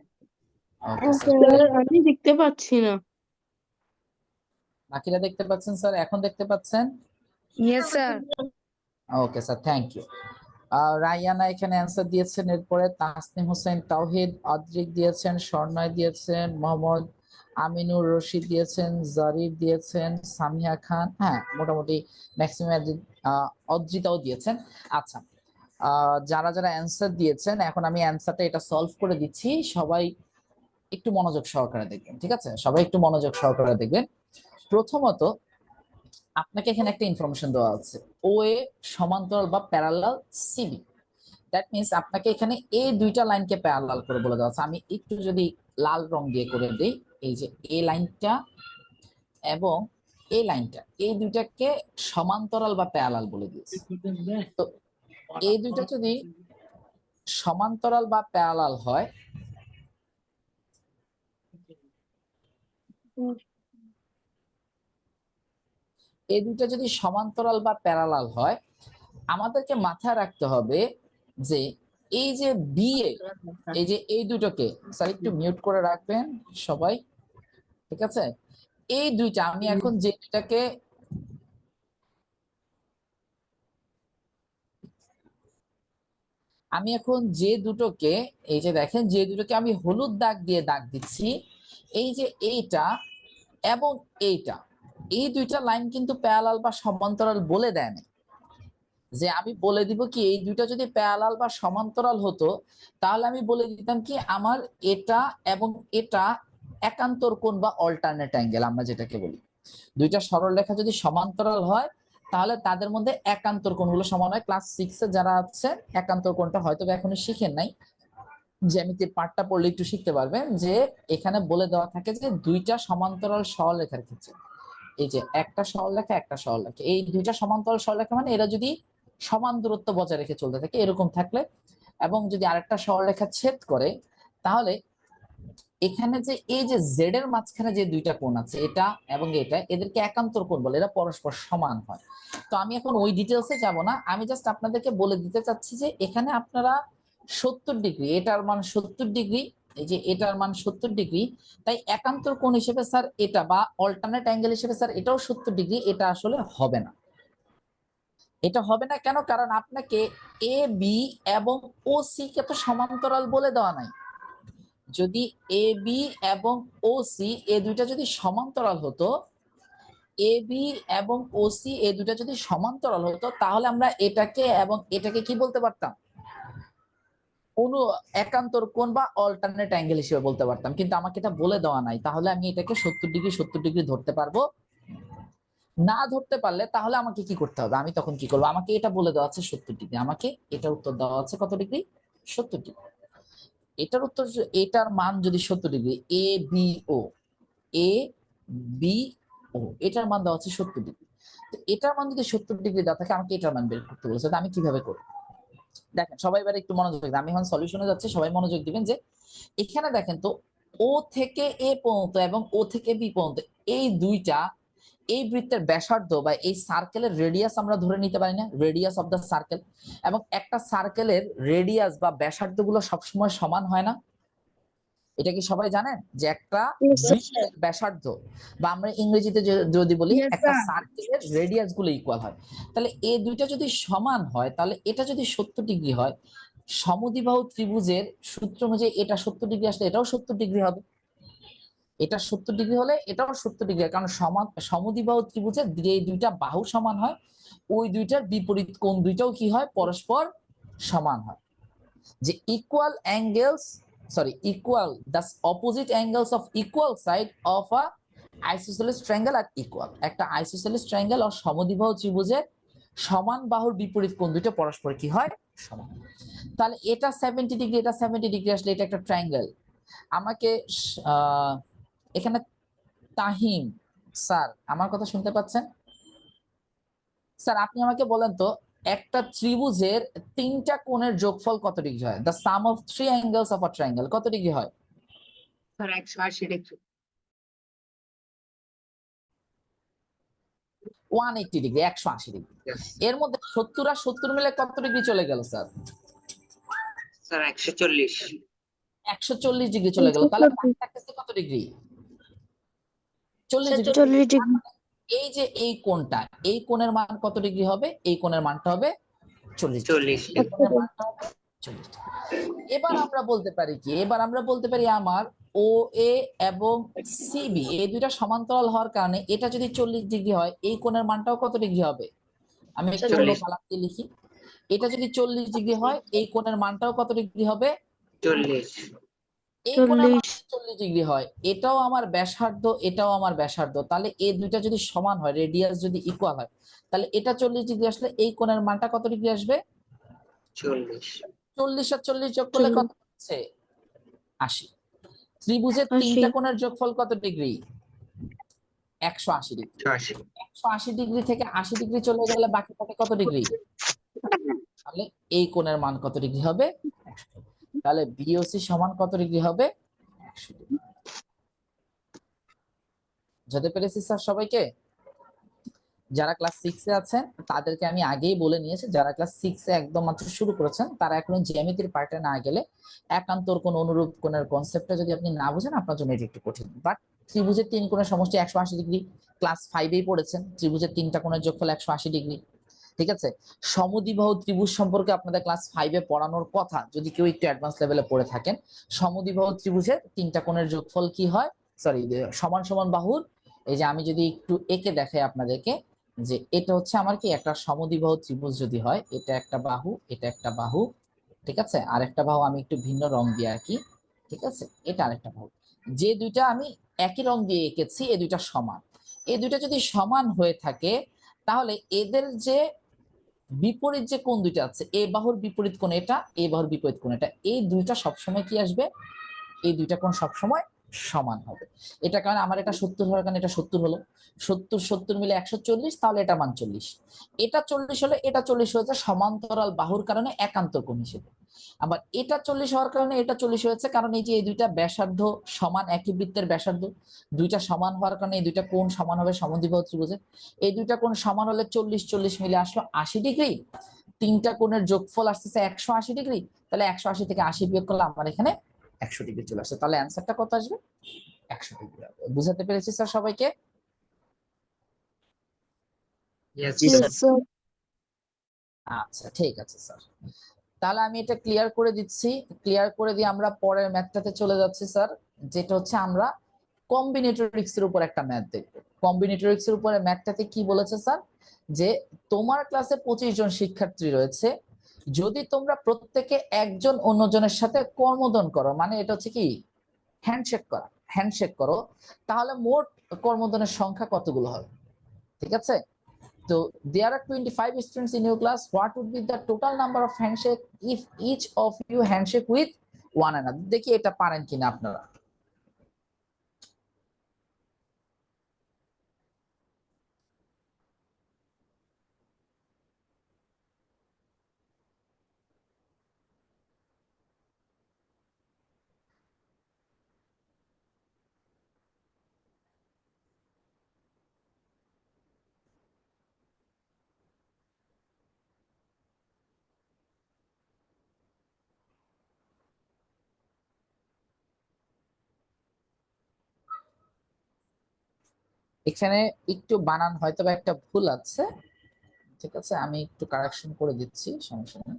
Okay sir. Sir আমি দেখতে পাচ্ছি না। বাকিরা দেখতে পাচ্ছেন স্যার? এখন দেখতে পাচ্ছেন? Yes sir. Okay sir thank you. Rayana এখানে অ্যান্সার দিয়েছেন, এরপরে তাসনিম হোসেন, তাওহিদ, আদ্রিক দিয়েছেন, স্বর্ণয় দিয়েছেন, মোহাম্মদ আমিনুর রশিদ দিয়েছেন, জারির দিয়েছেন, সামিয়া খান হ্যাঁ মোটামুটি ম্যাক্সিমাম, অদ্রিতাও দিয়েছেন। আচ্ছা যারা যারা অ্যান্সার দিয়েছেন এখন আমি অ্যান্সারটা এটা সলভ করে দিচ্ছি, সবাই একটু মনোযোগ সহকারে দেখবেন, ঠিক আছে? সবাই একটু মনোযোগ সহকারে দেখবেন। প্রথমত আপনাকে এখানে একটা ইনফরমেশন দেওয়া আছে, ওএ সমান্তরাল বা প্যারালাল সিবি। দ্যাট মিন্স আপনাকে এখানে এই দুইটা লাইনকে প্যারালাল করে বলে দেওয়া আছে। আমি একটু যদি লাল রং দিয়ে করে দিই, এই যে এই লাইনটা এবং এই লাইনটা, এই দুইটাকে সমান্তরাল বা প্যারালাল বলে দিয়েছি। তো এই দুইটা যদি সমান্তরাল বা প্যারালাল হয়, এই দুইটা যদি সমান্তরাল বা প্যারালাল হয়, আমাদেরকে মাথায় রাখতে হবে যে এই যে বিএ, এই যে এই দুটোকে, স্যার একটু মিউট করে রাখবেন সবাই, ঠিক আছে? এই দুইটা আমি এখন যে দুইটাকে এই যে দেখেন, যে দুটোকে আমি হলুদ দাগ দিয়ে দাগ দিচ্ছি, এই যে এইটা এবং এইটা, এই দুইটা লাইন কিন্তু প্যারালাল বা সমান্তরাল বলে দেয় না। যে আমি বলে দিব কি, এই দুইটা যদি প্যারালাল বা সমান্তরাল হতো, তাহলে আমি বলে দিতাম কি আমার এটা এবং এটা একান্তর কোণ বা অল্টারনেট অ্যাঙ্গেল আমরা যেটাকে বলি। দুইটা সরলরেখা যদি সমান্তরাল হয়, তাহলে তাদের মধ্যে একান্তর কোণগুলো সমান হয়। ক্লাস 6 এ যারা আছে একান্তর কোণটা হয়তো এখনো শিখেন নাই, জ্যামিতির পাঠটা পড়লে একটু শিখতে পারবেন যে এখানে বলে দেওয়া থাকে যে দুইটা সমান্তরাল সরলরেখার ক্ষেত্রে, এই যে একটা সরলরেখা একটা সরলরেখা, এই দুইটা সমান্তরাল সরলরেখা মানে এরা যদি সমান দূরত্ব বজায় রেখে চলতে থাকে এরকম থাকলে, এবং যদি আরেকটা সরলরেখা ছেদ করে, তাহলে এখানে যে এই যে জেড এর মাঝখানে যে দুইটা কোণ আছে, এটা এবং এটা, এদেরকে একান্তর কোণ বলে, এরা পরস্পর সমান হয়। তো আমি এখন ওই ডিটেলসে যাব না, আমি জাস্ট আপনাদেরকে বলে দিতে চাচ্ছি যে এখানে আপনারা 70 ডিগ্রি, এটার মান 70 ডিগ্রি, এই যে এটার মান 70 ডিগ্রি, তাই একান্তর কোণ হিসেবে স্যার এটা বা অল্টারনেট অ্যাঙ্গেল হিসেবে স্যার এটাও 70 ডিগ্রি, এটা আসলে হবে না। এটা হবে না কেন? কারণ আপনাকে এ বি এবং ও সি কে তো সমান্তরাল বলে দেওয়া নাই। যদি এ বি এবং ও সি এই দুইটা যদি সমান্তরাল হতো, এ বি এবং ও সি এই দুইটা যদি সমান্তরাল হতো, তাহলে আমরা এটাকে এবং এটাকে কি বলতে পারতাম? একান্তর কোণ বা অল্টারনেট অ্যাঙ্গেল হিসেবে বলতে পারতাম, কিন্তু আমাকে এটা বলে দেওয়া নাই। তাহলে আমি এটাকে 70 ডিগ্রি 70 ডিগ্রি ধরতে পারবো না? ধরতে পারলে তাহলে আমাকে কি করতে হবে? আমি তখন কি করবো? আমাকে এটা বলে দেওয়া আছে 70 ডিগ্রি, আমাকে এটা উত্তর দেওয়া আছে কত ডিগ্রি? 70 ডিগ্রি। এটার উত্তর, এটার মান যদি 70 degree, A B O, A B ও, এটার মান দেওয়া আছে 70 ডিগ্রি। তো এটার মান যদি 70 ডিগ্রি দেওয়া থাকে, আমাকে এটার মান বের করতে বলেছে, আমি কিভাবে করব? দেখেন সবাই এবারে একটু মনোযোগ দিবেন, আমি এখন সলিউশনে যাচ্ছি, সবাই মনোযোগ দিবেন। যে এখানে দেখেন তো, ও থেকে এ পর্যন্ত এবং ও থেকে বি পর্যন্ত, এই দুইটা, এই বৃত্তের ব্যাসার্ধ বা এই সার্কেলের রেডিয়াস আমরা ধরে নিতে পারি না? Radius of the circle. এবং একটা সার্কেলের রেডিয়াস বা ব্যাসার্ধ গুলো সবসময় সমান হয় না। এটা কি সবাই জানেন যে একটা বৃত্তের ব্যাসার্ধ, বা আমরা ইংরেজিতে যদি বলি Yes, একটা sir. সার্কেলের রেডিয়াস গুলো ইকুয়াল হয়, তাহলে এই দুইটা যদি সমান হয়, তাহলে এটা যদি 70 ডিগ্রি হয়, সমদ্বিবাহু ত্রিভুজের সূত্র অনুযায়ী এটা 70 ডিগ্রি আসলে এটাও 70 ডিগ্রি হবে। এটা 70 ডিগ্রি হলে এটাও 70 ডিগ্রি, কারণ সমদ্বিবাহু ত্রিভুজের যে দুইটা বাহু সমান হয়, ওই দুইটার বিপরীত কোণ দুইটাও কি হয়? পরস্পর সমান হয়। যে equal the opposite angles of equal side of a isosceles triangle are equal. একটা আইসোসেলিস ট্রায়াঙ্গেল ও সমদ্বিবাহু ত্রিভুজের সমান বাহুর বিপরীত কোণ দুটো পরস্পর কি হয়? সমান। তাহলে এটা 70 ডিগ্রি, এটা 70 ডিগ্রি আসলে এটা একটা ট্রায়াঙ্গেল। আমাকে এখানে তাহিম স্যার, আমার কথা শুনতে পাচ্ছেন? স্যার আপনি আমাকে বলেন তো, একটা ত্রিভুজের তিনটা কোণের যোগফল কত ডিগ্রি হয়? The some of three angles of a triangle কত ডিগ্রি হয়? Sir 180 degree. 180 degree, 180 degree. এর মধ্যে 70 আর 70 মিলে কত ডিগ্রি চলে গেল স্যার? স্যার 140। 140 ডিগ্রি চলে গেল। তাহলে বাকি থাকতেছে কত ডিগ্রি? 40 ডিগ্রি। 40 ডিগ্রি। এই যে এই কোণটা, এই কোণের মান কত ডিগ্রি হবে? এই কোণের মানটা হবে 40 ডিগ্রি। 40 এই কোণের মানটা হবে 40 ডিগ্রি। এবার আমরা বলতে পারি কি? এবার আমরা বলতে পারি আমার ও এ এবং সিবি এই দুইটা সমান্তরাল হওয়ার কারণে এটা যদি 40 ডিগ্রি হয়, এই কোণের মানটাও কত ডিগ্রি হবে? আমি একটু 40 কালার দিয়ে লিখি। এটা যদি 40 ডিগ্রি হয়, এই কোণের মানটাও কত ডিগ্রি হবে? 40। এই কোণের মান 140 ডিগ্রি হয়, এটাও আমার ব্যাসার্ধ, এটাও আমার ব্যাসার্ধ, তাহলে এই দুইটা যদি সমান হয়, রেডিয়াস যদি ইকুয়াল হয়, তাহলে এটা 40 ডিগ্রি আসলে এই কোণের মানটা কত ডিগ্রি আসবে? 40। 40 আর 40 যোগ করলে কত হচ্ছে? 80। ত্রিভুজের 80। তিনটা কোণের যোগফল কত ডিগ্রি? 180 ডিগ্রি। 180। 180 ডিগ্রি থেকে 80 ডিগ্রি চলে গেলে বাকি থাকে কত ডিগ্রি? তাহলে এই কোণের মান কত ডিগ্রি হবে? 100 ডিগ্রি। তাহলে বিওসি সমান কত ডিগ্রি হবে? 100 ডিগ্রি। বুঝতে পেরেছি স্যার সবাইকে? যারা ক্লাস 6 এ আছেন তাদেরকে আমি আগেই বলে নিয়েছি, যারা ক্লাস 6 এ একদম মাত্র শুরু করেছেন তারা এখনো জ্যামিতির পার্টে না গেলে, একান্তর কোণ অনুরূপ কোণের কনসেপ্টটা যদি আপনি না বুঝেন আপনার জন্য এটি একটু কঠিন। বাট ত্রিভুজের তিন কোণের সমষ্টি 180 ডিগ্রি, ক্লাস 5 এই পড়েছেন, ত্রিভুজের তিনটা কোণের যোগফল 180 ডিগ্রি। ঠিক আছে, সমদ্বিবাহু ত্রিভুজ সম্পর্কে আপনাদের ক্লাস 5 এ পড়ানোর কথা, যদি কেউ একটু অ্যাডভান্স লেভেলে পড়ে থাকেন। সমদ্বিবাহু ত্রিভুজের তিনটা কোণের যোগফল কি হয়? সরি, সমান সমান বাহুর, এই যে আমি যদি একটু এঁকে দেখাই আপনাদেরকে, যে এটা হচ্ছে আমার কি একটা সমদ্বিবাহু ত্রিভুজ যদি হয়, এটা একটা বাহু, এটা একটা বাহু, ঠিক আছে, আরেকটা বাহু আমি একটু ভিন্ন রং দিয়ে আঁকি, ঠিক আছে, এটা আরেকটা বাহু। যে দুইটা আমি একই রং দিয়ে এঁকেছি এই দুইটা সমান, এই দুইটা যদি সমান হয়ে থাকে তাহলে এদের যে বিপরীত যে কোণ দুইটা আছে, এ বাহুর বিপরীত কোণ এটা, এ বাহুর বিপরীত কোণ এটা, এই দুইটা সবসময় কি আসবে? এই দুইটা কোণ সবসময় সমান হবে। এটা কারণ আমার এটা 70 হওয়ার কারণে এটা 70 হলো, 70 70 মিলে 140, তাহলে এটা মান 40, এটা 40 হলে এটা 40 হয়েছে সমান্তরাল বাহুর কারণে একান্তর কোণ হিসেবে। আবার এটা 40 হওয়ার কারণে এটা 40 হয়েছে কারণ এই যে এই দুইটা ব্যাসার্ধ সমান, একই বৃত্তের ব্যাসার্ধ দুইটা সমান হওয়ার কারণে এই দুইটা কোণ সমান হবে সমদ্বিবাহু ত্রিভুজে। এই দুইটা কোণ সমান হলে 40 40 মিলে আসলো 80 ডিগ্রি, তিনটা কোণের যোগফল আসতেছে 180 ডিগ্রি, তাহলে 180 থেকে 80 বিয়োগ করলে আমার এখানে 100 ডিগ্রি চলে আসছে, তাহলে অ্যান্সারটা কত আসবে? 100 ডিগ্রি হবে। বুঝাতে পেরেছি স্যার সবাইকে? Yes, Yes, sir. sir. আচ্ছা ঠিক আছে স্যার, তাহলে আমি এটা ক্লিয়ার করে দিচ্ছি। ক্লিয়ার করে দিয়ে আমরা পরের ম্যাথটাতে চলে যাচ্ছি স্যার, যেটা হচ্ছে আমরা কম্বিনেটরিক্স এর উপর একটা ম্যাথ দেখবো। কম্বিনেটরিক্স এর উপরে ম্যাথটাতে কি বলেছে স্যার, যে তোমার ক্লাসে 25 জন শিক্ষার্থী রয়েছে, যদি তোমরা প্রত্যেকে একজন অন্যজনের সাথে কর্মদন করো, মানে এটা হচ্ছে কি হ্যান্ডশেক করো, তাহলে মোট কর্মদনের সংখ্যা কতগুলো হবে? ঠিক আছে, তো there are 25 students in your class, what would be the total number of handshake if each of you handshake with one another? দেখি এটা পারেন কিনা আপনারা। এখানে একটু বানান হয়তো বা একটা ভুল আছে, ঠিক আছে, আমি একটু কারেকশন করে দিচ্ছি, সমস্যা নেই।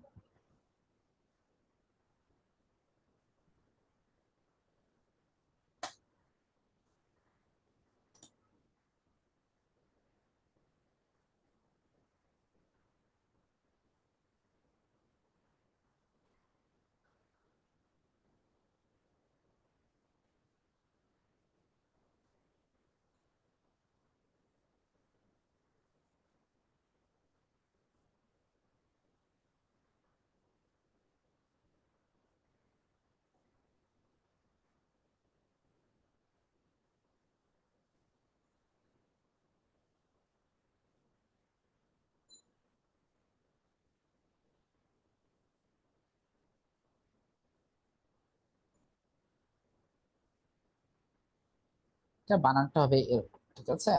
এটা বানানটা হবে এরকম, ঠিক আছে।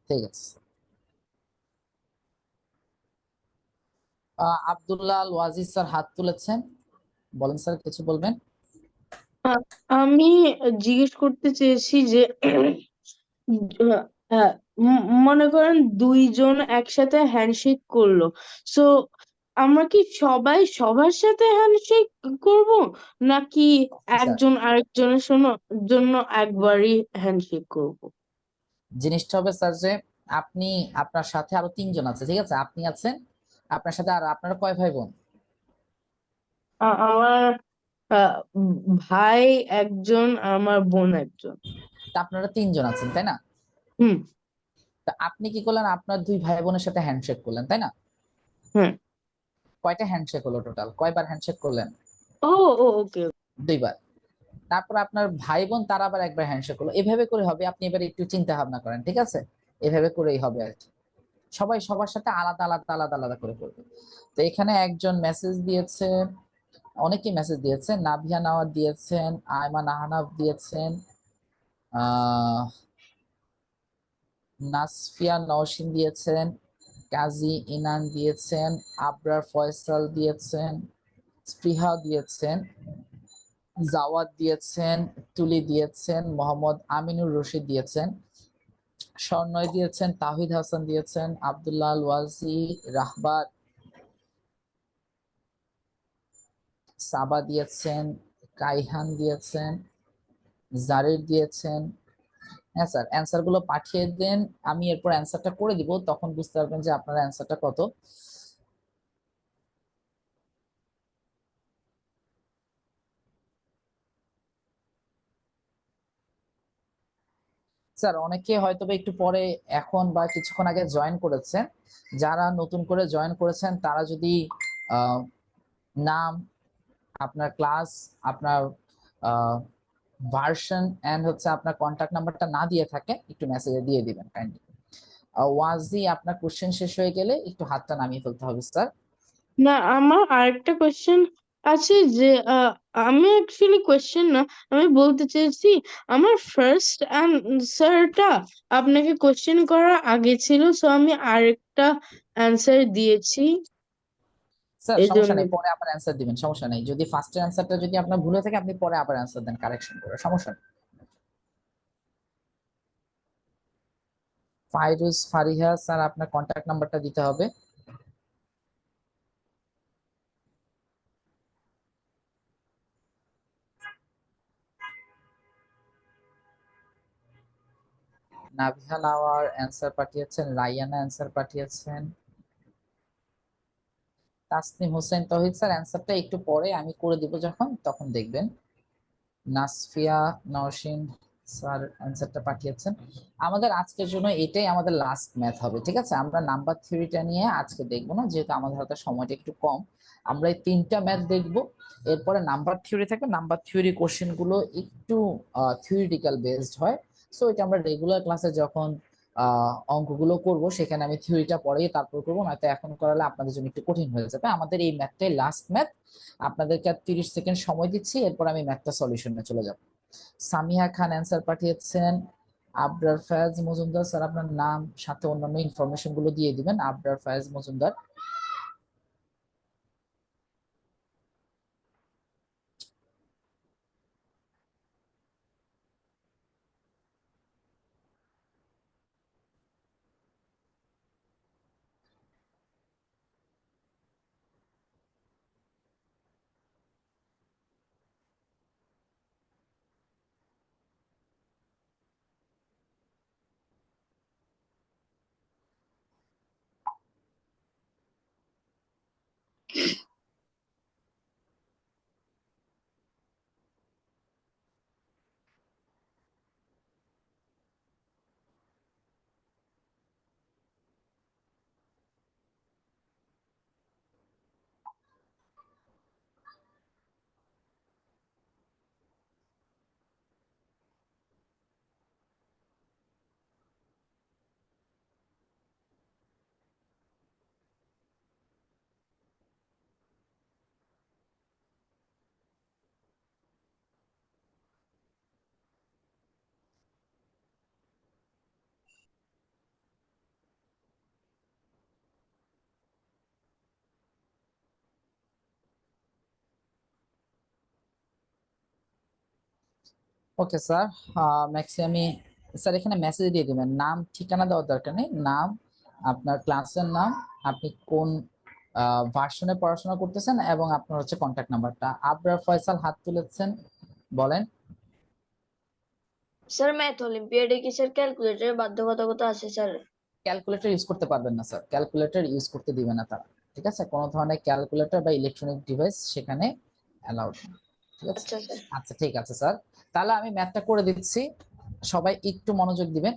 ঠিক আছে, আব্দুল্লাহ আল ওয়াজিজ স্যার হাত তুলেছেন, বলেন স্যার, কিছু বলবেন? আমি জিজ্ঞেস করতে চেয়েছি যে হ্যাঁ, মনে করেন দুইজন একসাথে হ্যান্ডশেক করলো, সো আমরা কি সবাই সবার সাথে হ্যান্ডশেক করব, নাকি স্যার একজন আরেকজনের জন্য একবারই হ্যান্ডশেক করব? জিনিসটা হবে স্যার যে আপনি, আপনার সাথে আরো তিনজন আছে, ঠিক আছে, আপনি আছেন, আপনার সাথে আর আপনারা কয় ভাই বোন? আমার ভাই একজন, আমার বোন একজন। তা আপনারা 3 জন আছেন তাই না? হুম। তা আপনি কি করলেন, আপনার 2 ভাই বোনের সাথে হ্যান্ডশেক করলেন তাই না? হ্যাঁ। কয়টা হ্যান্ডশেক হলো টোটাল, কয়বার হ্যান্ডশেক করলেন? ও ও ওকে। 2বার। তারপর আপনার ভাই বোন তারা আবার একবার হ্যান্ডশেক করলো, এভাবে করে হবে। আপনি এবার একটু চিন্তা ভাবনা করেন, ঠিক আছে? এভাবে করেই হবে আর কি। সবাই সবার সাথে আলাদা আলাদা আলাদা আলাদা করে করবে। তো এখানে একজন মেসেজ দিয়েছে, অনেকেই মেসেজ দিয়েছে। নাভিয়া নাওয়ার দিয়েছেন, আয়মান আহনাফ দিয়েছেন, আহ নাসফিয়া নওশিন দিয়েছেন, কাজী ইনান দিয়েছেন, আবরার ফয়সাল দিয়েছেন, স্পৃহা দিয়েছেন, জাওয়াদ দিয়েছেন, তুলি দিয়েছেন, মোহাম্মদ আমিনুর রশিদ দিয়েছেন, স্বর্ণয় দিয়েছেন, তাহিদ হাসান দিয়েছেন, আব্দুল্লাহ আল ওয়াজি, রাহবার, সাবা দিয়েছেন, কাইহান দিয়েছেন, জারির দিয়েছেন। হ্যাঁ স্যার, অ্যান্সার গুলো পাঠিয়ে দেন, আমি এরপর অ্যান্সারটা করে দিব, তখন বুঝতে পারবেন যে আপনার অ্যান্সারটা কত। স্যার অনেকে হয়তো বা একটু পরে, এখন বা কিছুক্ষণ আগে জয়েন করেছেন। যারা নতুন করে জয়েন করেছেন তারা যদি নাম, আপনার ক্লাস, আপনার ভার্সন এন্ড হচ্ছে আপনার কন্টাক্ট নাম্বারটা না দিয়ে থাকে, একটু মেসেজে দিয়ে দিবেন কাইন্ডলি। ওয়াজি, আপনার কোশ্চেন শেষ হয়ে গেলে একটু হাতটা নামিয়ে ফেলতে হবে স্যার। না, আমার আরেকটা কোয়েশ্চেন আছে যে আমি অ্যাকচুয়ালি কোয়েশ্চেন না, আমি বলতে চেয়েছি আমার ফার্স্ট অ্যান্সারটা আপনাকে কোয়েশ্চেন করার আগে ছিল, সো আমি আরেকটা অ্যান্সার দিয়েছি স্যার সমস্যা এজন্য। নেই, পরে আবার অ্যান্সার দিবেন, সমস্যা নেই। যদি ফার্স্টের অ্যান্সারটা যদি আপনার ভুল হয়ে থাকে, আপনি পরে আবার অ্যান্সার দেন কারেকশন করে, সমস্যা নেই। ফাইরুজ ফারিহা স্যার, আপনার কন্টাক্ট নাম্বারটা দিতে হবে। নাভিহা নাওয়ার অ্যান্সার পাঠিয়েছেন, রাইয়ানা অ্যান্সার পাঠিয়েছেন, তাসনিম হোসেন তৌহিদ স্যার অ্যান্সারটা একটু পরে আমি করে দিব, যখন তখন দেখবেন। নাসফিয়া নওশিন স্যার অ্যান্সারটা পাঠিয়েছেন। আমাদের আজকের জন্য এটাই আমাদের লাস্ট ম্যাথ হবে, ঠিক আছে? আমরা নাম্বার থিওরিটা নিয়ে আজকে দেখবো না, যেহেতু আমাদের হাতে সময়টা একটু কম। আমরা এই 3টা ম্যাথ দেখবো, এরপরে নাম্বার থিওরি থাকবে। নাম্বার থিওরি কোশ্চেন গুলো একটু থিওরিটিক্যাল বেসড হয়, সো এটা আমরা রেগুলার ক্লাসে যখন অঙ্কগুলো করব সেখানে আমি থিওরিটা পড়াই তারপর করবো, নয়তো এখন করালে আপনাদের জন্য একটু কঠিন হয়ে যাবে। আমাদের এই ম্যাথটাই লাস্ট ম্যাথ, আপনাদেরকে আর 30 সেকেন্ড সময় দিচ্ছি, এরপর আমি ম্যাথটা সলিউশনে চলে যাব। সামিয়া খান অ্যান্সার পাঠিয়েছেন, আবরার ফায়াজ মজুমদার স্যার আপনার নাম সাথে অন্যান্য ইনফরমেশন গুলো দিয়ে দিবেন। আবরার ফায়াজ মজুমদার। ওকে স্যার, ম্যাক্সিমামি স্যার এখানে মেসেজ দিয়ে দিবেন, নাম ঠিকানা দেওয়ার দরকার নেই, নাম, আপনার ক্লাসের নাম, আপনি কোন ভার্সনে পড়াশোনা করতেছেন, এবং আপনার হচ্ছে কন্ট্যাক্ট নাম্বারটা। আবরার ফয়সাল হাত তুলেছেন, বলেন। স্যার ম্যাথ অলিম্পিয়াডে কি স্যার ক্যালকুলেটরের বাধ্যবাধকতা আছে স্যার? ক্যালকুলেটর ইউজ করতে পারবেন না স্যার, ক্যালকুলেটর ইউজ করতে দিবে না তারা। ঠিক আছে, কোনো ধরনের ক্যালকুলেটর বা ইলেকট্রনিক ডিভাইস সেখানে অ্যালাউড না। ঠিক আছে, আচ্ছা স্যার। আচ্ছা ঠিক আছে স্যার, তাহলে আমি ম্যাথটা করে দিচ্ছি, সবাই একটু মনোযোগ দিবেন।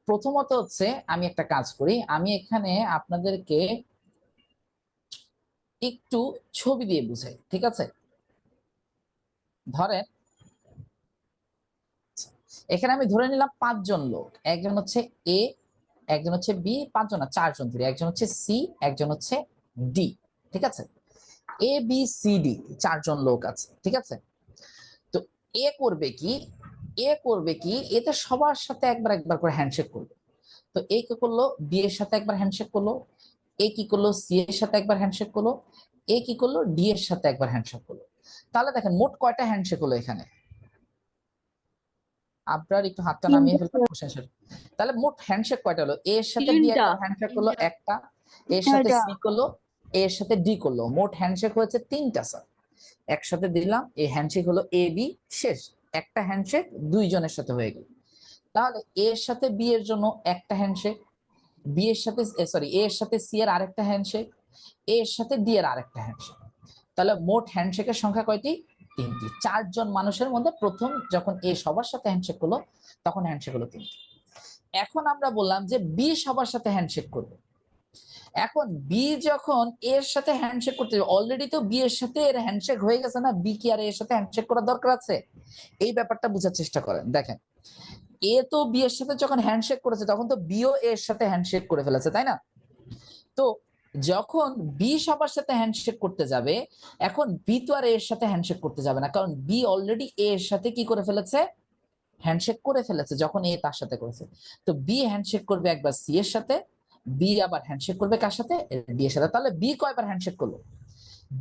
প্রথমত হচ্ছে আমি একটা কাজ করি, আমি এখানে আপনাদেরকে একটু ছবি দিয়ে বুঝাই। ঠিক আছে, ধরেন এখানে আমি ধরে নিলাম 5 জন লোক, একজন হচ্ছে এ, একজন হচ্ছে বি, 5 জন না 4 জন ধরে, একজন হচ্ছে সি, একজন হচ্ছে ডি। ঠিক আছে, এ বি সি ডি 4 জন লোক আছে। ঠিক আছে, তো এ করবে কি, এতে সবার সাথে একবার একবার করে হ্যান্ডশেক করবে। তো এ কি করলো, বি এর সাথে একবার হ্যান্ডশেক করলো, এ কি করলো, সি এর সাথে একবার হ্যান্ডশেক করলো, এ কি করলো, ডি এর সাথে একবার হ্যান্ডশেক করলো। তাহলে দেখেন মোট কয়টা হ্যান্ডশেক হলো এখানে, আপনার একটু হাতটা নামিয়ে ফেলবেন কোশ্চেন শেষ। তাহলে মোট হ্যান্ডশেক কয়টা হলো, এ এর সাথে বি একবার হ্যান্ডশেক করলো একটা, এর সাথে সি করলো, এ এর সাথে ডি করলো, মোট হ্যান্ডশেক হয়েছে 3টা স্যার। একসাথে দিলাম, এই হ্যান্ডশেক হলো এ বি, শেষ। একটা হ্যান্ডশেক 2 জনের সাথে হয়ে গেল। তাহলে এ এর সাথে বি এর জন্য একটা হ্যান্ডশেক, বি এর সাথে সরি এ এর সাথে সি এর আরেকটা হ্যান্ডশেক, এ এর সাথে ডি এর আরেকটা হ্যান্ডশেক। তাহলে মোট হ্যান্ডশেকের সংখ্যা কয়টি, 3টি। 4 জন মানুষের মধ্যে প্রথম যখন এ সবার সাথে হ্যান্ডশেক করলো তখন হ্যান্ডশেক হলো 3টি। এখন আমরা বললাম যে বি সবার সাথে হ্যান্ডশেক করবে। এখন বি যখন এর সাথে হ্যান্ডশেক করতে যাবে, অলরেডি তো বি এর সাথে এর হ্যান্ডশেক হয়ে গেছে না, বি কি আর এর সাথে হ্যান্ডশেক করার দরকার আছে? এই ব্যাপারটা বোঝার চেষ্টা করেন। দেখেন এ তো বি এর সাথে যখন হ্যান্ডশেক করেছে তখন তো বিও এর সাথে হ্যান্ডশেক করে ফেলেছে, তাই না? তো যখন বি সবার সাথে হ্যান্ডশেক করতে যাবে, এখন বি তো আর এর সাথে হ্যান্ডশেক করতে যাবে না, কারণ বি অলরেডি এ এর সাথে কি করে ফেলেছে, হ্যান্ডশেক করে ফেলেছে যখন এ তার সাথে করেছে। তো বি হ্যান্ডশেক করবে একবার সি এর সাথে, বি আবার হ্যান্ডশেক করবে কার সাথে, ডি এর সাথে। তাহলে বি কয়বার হ্যান্ডশেক করলো,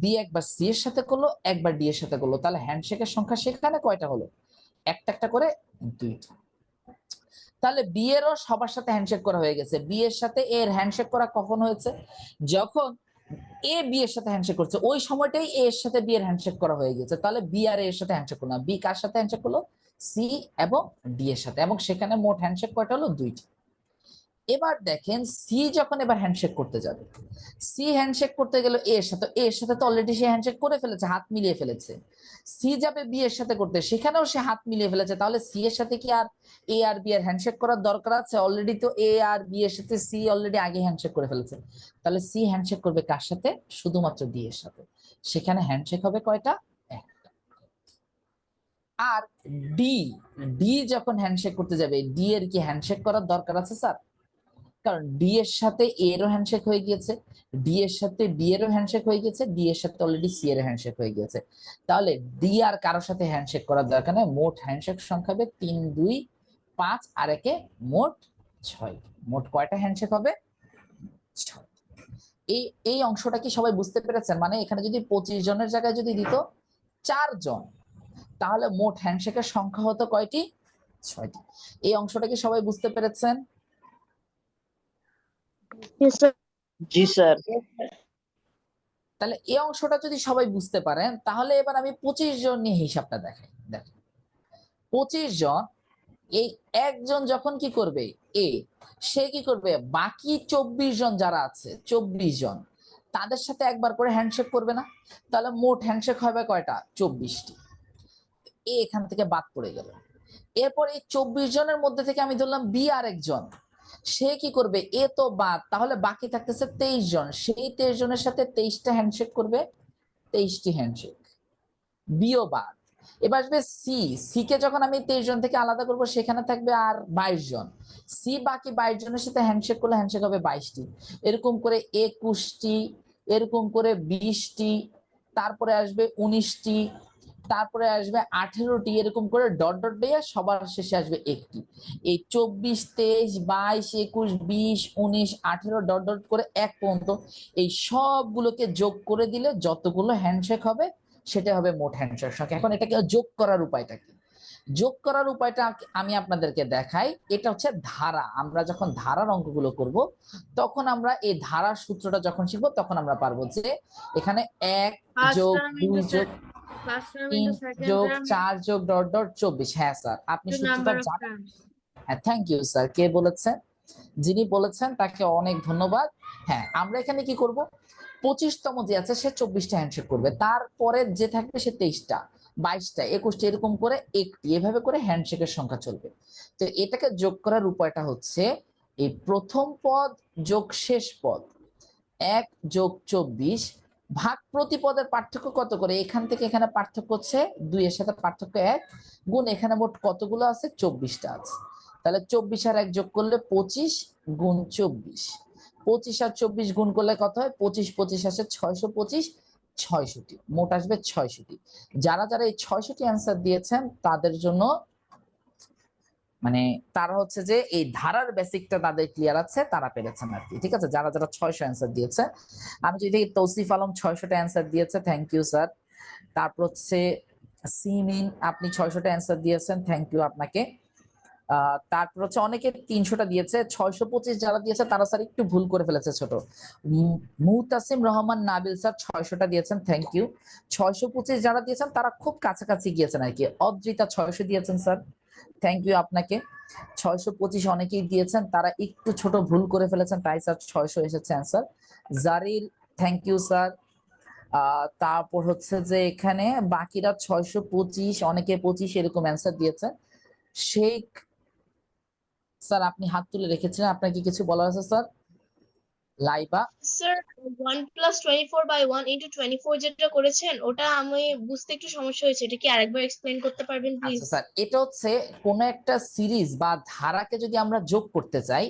বি একবার সি এর সাথে করলো, একবার ডি এর সাথে করলো। তাহলে হ্যান্ডশেকের সংখ্যা সেখানে কয়টা হলো, একটা একটা করে 2টা। তাহলে বি এরও সবার সাথে হ্যান্ডশেক করা হয়ে গেছে। বি এর সাথে এর হ্যান্ডশেক করা কখন হয়েছে, যখন এ বি এর সাথে হ্যান্ডশেক করছে, ওই সময়টাই এ এর সাথে বি এর হ্যান্ডশেক করা হয়ে গেছে। তাহলে বি আর এর সাথে হ্যান্ডশেক করলো না, বি কার সাথে হ্যান্ডশেক করলো, সি এবং ডি এর সাথে, এবং সেখানে মোট হ্যান্ডশেক কয়টা হলো, 2টি। এবার দেখেন সি যখন এবার হ্যান্ডশেক করতে যাবে, সি হ্যান্ডশেক করতে গেল এর সাথে, এর সাথে তো অলরেডি সে হ্যান্ডশেক করে ফেলেছে, হাত মিলিয়ে ফেলেছে। সি যাবে বি এর সাথে করতে, সেখানেও সে হাত মিলিয়ে ফেলেছে। তাহলে সি এর সাথে কি আর এ আর বি এর হ্যান্ডশেক করার দরকার আছে? অলরেডি তো এ আর বি এর সাথে সি অলরেডি আগে হ্যান্ডশেক করে ফেলেছে। তাহলে সি হ্যান্ডশেক করবে কার সাথে, শুধুমাত্র ডি এর সাথে। সেখানে হ্যান্ডশেক হবে কয়টা, একটা। আর ডি, ডি যখন হ্যান্ডশেক করতে যাবে, ডি এর কি হ্যান্ডশেক করার দরকার আছে স্যার? কারণ ডি এর সাথে এরও হ্যান্ডশেক হয়ে গিয়েছে, ডি এর সাথে বি এরও হ্যান্ডশেক হয়ে গেছে, ডি এর সাথে অলরেডি সি এর হ্যান্ডশেক হয়ে গেছে। তাহলে ডি আর কারোর সাথে হ্যান্ডশেক করার দরকার নেই। মোট হ্যান্ডশেক সংখ্যা হবে 3, 2, 5 আর 1 মোট 6। মোট কয়টা হ্যান্ডশেক হবে, 6। এই অংশটা কি সবাই বুঝতে পেরেছেন? মানে এখানে যদি 25 জনের জায়গায় যদি দিত 4 জন, তাহলে মোট হ্যান্ডশেকের সংখ্যা হতো কয়টি, 6টি। এই অংশটা কি সবাই বুঝতে পেরেছেন? জি স্যার। তাহলে এই অংশটা যদি সবাই বুঝতে পারেন, তাহলে এবার আমি 25 জন নিয়ে হিসাবটা দেখাই। দেখেন 25 জন, এই একজন যখন কি করবে, এ সে কি করবে, বাকি 24 জন যারা আছে, 24 জন তাদের সাথে একবার করে হ্যান্ডশেক করবে না? তাহলে মোট হ্যান্ডশেক হবে কয়টা, 24টি। এ এখান থেকে বাদ পড়ে গেল। এরপর এই 24 জনের মধ্যে থেকে আমি ধরলাম বি আরেকজন, সে কি করবে, এ তো বাদ, তাহলে বাকি থাকতেছে 23 জন। সেই 23 জনের সাথে 23টা হ্যান্ডশেক করবে, 23টি হ্যান্ডশেক। বিও বাদ। এবার আসবে সি, সি কে যখন আমি 23 জন থেকে আলাদা করব, সেখানে থাকবে আর 22 জন। সি বাকি 22 জনের সাথে হ্যান্ডশেক করলে হ্যান্ডশেক হবে 22টি। এরকম করে 21টি, এরকম করে 20টি, তারপরে আসবে 19টি, তারপরে আসবে 18টি, এরকম করে ডট ডট দিয়ে সবার শেষে আসবে 1টি। এই 24, 23, 22, 21, 20, 19, 18 ডট ডট করে 1 পর্যন্ত এই সবগুলোকে যোগ করে দিলে যতগুলো হ্যান্ডশেক হবে সেটা হবে মোট হ্যান্ডশেক সংখ্যা। এখন এটাকে যোগ করার উপায়টা কি? যোগ করার উপায়টা আমি আপনাদেরকে দেখাই। এটা হচ্ছে ধারা। আমরা যখন ধারার অঙ্কগুলো করব, তখন আমরা এই ধারার সূত্রটা যখন শিখবো তখন আমরা পারবো যে এখানে 1 যোগ 2 যোগ 3 যোগ 4 যোগ ডট ডট 24। হ্যাঁ স্যার, আপনি সূত্রটা জানেন। হ্যাঁ, থ্যাংক ইউ স্যার। কে বলেছেন? যিনি বলেছেন তাকে অনেক ধন্যবাদ। হ্যাঁ, আমরা এখানে কি করব, 25তম যে আছে সে 24টা হ্যান্ডশেক করবে, তারপরে যে থাকবে সে 23টা, 22টা, 21টা, এরকম করে একটি, এভাবে করে হ্যান্ডশেকের সংখ্যা চলবে। তো এটাকে যোগ করার উপায়টা হচ্ছে এই প্রথম পদ যোগ শেষ পদ 1 যোগ 24 ভাগ প্রতিপদের পার্থক্য কত করে, এখান থেকে এখানে পার্থক্য হচ্ছে 2 এর সাথে পার্থক্য 1 গুণ এখানে মোট কতগুলো আছে, 24টা আছে। তাহলে 24 আর 1 যোগ করলে 25 গুণ 24, 25 আর 24 গুণ করলে কত হয়, 25 25 আসে 625, 600টি, মোট আসবে 600টি। যারা যারা এই 600টি অ্যান্সার দিয়েছেন তাদের জন্য মানে তারা হচ্ছে যে এই ধারার বেসিকটা তাদের ক্লিয়ার আছে, তারা পেরেছেন আর কি। ঠিক আছে, যারা যারা 600 অ্যান্সার দিয়েছে, আমি যদি তৌসিফ আলম 600টা অ্যান্সার দিয়েছে, থ্যাংক ইউ স্যার। তারপর হচ্ছে সিমিন, আপনি 600টা অ্যান্সার দিয়েছেন, থ্যাংক ইউ আপনাকে। তারপর হচ্ছে অনেকে 300টা দিয়েছে। 625 যারা দিয়েছে তারা স্যার একটু ভুল করে ফেলেছে ছোট। মুতাসিম রহমান নাবিল স্যার 600টা দিয়েছেন, থ্যাংক ইউ। 625 যারা দিয়েছেন তারা খুব কাছাকাছি গিয়েছেন আর কি। অদ্রিতা 600 দিয়েছেন স্যার, থ্যাংক ইউ আপনাকে। 625 অনেকেই দিয়েছেন, তারা একটু ছোট ভুল করে ফেলেছেন, তাই স্যার 600 এসেছে answer. Jaril, thank you sir. তারপর হচ্ছে যে এখানে বাকিরা 625, অনেকে 25 এরকম অ্যান্সার দিয়েছেন। শেখ স্যার আপনি হাত তুলে রেখেছিলেন, আপনার কি কিছু বলার আছে স্যার? লাইবা, স্যার 1 + 24/1 × 24 যেটা করেছেন ওটা আমি বুঝতে একটু সমস্যা হয়েছে, এটা কি আরেকবার এক্সপ্লেইন করতে পারবেন প্লিজ? আচ্ছা স্যার, এটা হচ্ছে কোন একটা সিরিজ বা ধারাকে যদি আমরা যোগ করতে চাই,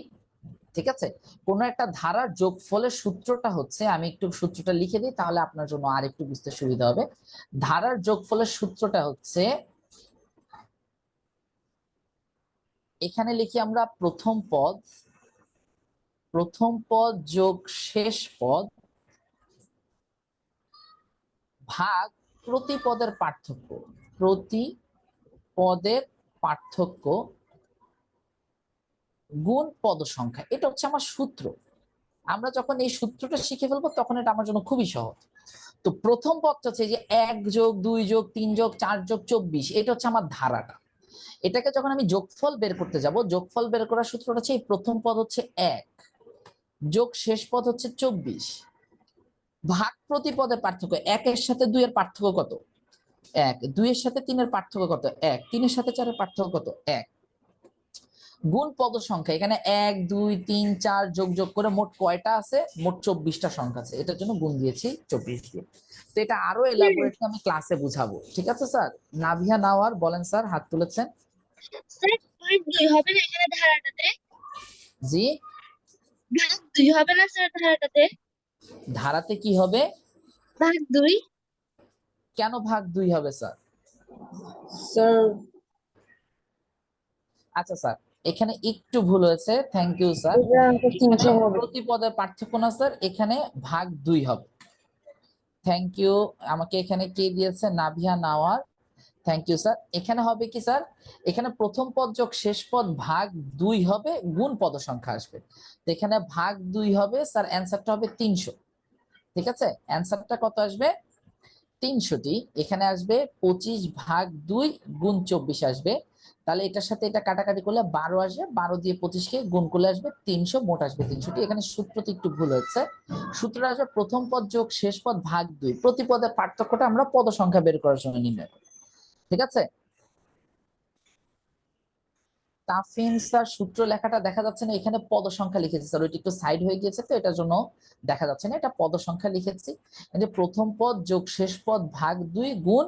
ঠিক আছে, কোন একটা ধারার যোগফলের সূত্রটা হচ্ছে, আমি একটু সূত্রটা লিখে দিই তাহলে আপনার জন্য আর একটু বুঝতে সুবিধা হবে। ধারার যোগফলের সূত্রটা হচ্ছে, এখানে লিখি আমরা প্রথম পদ যোগ শেষ পদ ভাগ প্রতি পদের পার্থক্য গুণ পদ সংখ্যা। এটা হচ্ছে আমার সূত্র। আমরা যখন এই সূত্রটা শিখে ফেলবো তখন এটা আমার জন্য খুবই সহজ। তো প্রথম পদটা হচ্ছে যে 1 যোগ 2 যোগ 3 যোগ 4 যোগ 24, এটা হচ্ছে আমার ধারাটা। এটাকে যখন আমি যোগফল বের করতে যাব, যোগফল বের করার সূত্রটা হচ্ছে এই প্রথম পদ হচ্ছে 1 যোগ শেষ পদ হচ্ছে 24 ভাগ প্রতি পদের পার্থক্য। 1 এর সাথে 2 এর পার্থক্য কত, 1। 2 এর সাথে 3 এর পার্থক্য কত, 1। 3 এর সাথে 4 এর পার্থক্য কত, 1। গুণ পদ সংখ্যা, এখানে 1 2 3 4 যোগ যোগ করে মোট কয়টা আছে, মোট 24টা সংখ্যা আছে, এটার জন্য গুণ দিয়েছি 24 দিয়ে। তো এটা আরো এলাবোরেটলি আমি ক্লাসে বুঝাবো, ঠিক আছে স্যার? নাভিয়া নাওয়ার বলেন স্যার, হাত তুলেছেন। স্যার ভাগ 2 হবে না এখানে ধারাটাতে? জি, ভাগ 2 হবে না স্যার ধারাটাতে? ধারাতে কি হবে? ভাগ 2। কেন ভাগ 2 হবে স্যার? স্যার আচ্ছা স্যার, এখানে একটু ভুল হয়েছে, থ্যাংক ইউ স্যার। এটা 300 হবে। প্রতি পদের পার্থক্য না স্যার, এখানে ভাগ 2 হবে। থ্যাংক ইউ, আমাকে এখানে কে দিয়েছে, নাভিয়া নাওয়ার, থ্যাংক ইউ স্যার। এখানে হবে কি স্যার, এখানে প্রথম পদ যোগ শেষ পদ ভাগ 2 হবে, গুণ পদ সংখ্যা আসবে। তো এখানে ভাগ 2 হবে স্যার, অ্যান্সারটা হবে 300। ঠিক আছে, অ্যান্সারটা কত আসবে, 300টি। এখানে আসবে 25 ভাগ 2 গুণ 24 আসবে। তাহলে এটার সাথে এটা কাটাকাটি করলে 12 আসবে, 12 দিয়ে 25কে গুণ করলে আসবে 300, মোট আসবে 300টি। এখানে সূত্রটি একটু ভুল হচ্ছে, সূত্রটা আসবে প্রথম পদ যোগ শেষ পদ ভাগ 2, প্রতি পদের পার্থক্যটা আমরা পদ সংখ্যা বের করার জন্য নির্ণয় করি। ঠিক আছে, তাফিন স্যার সূত্র লেখাটা দেখা যাচ্ছে না, এখানে পদ সংখ্যা লিখেছি স্যার, ওইটা একটু সাইড হয়ে গিয়েছে তো এটার জন্য দেখা যাচ্ছে না, এটা পদ সংখ্যা লিখেছি। এই যে প্রথম পদ যোগ শেষ পদ ভাগ 2 গুণ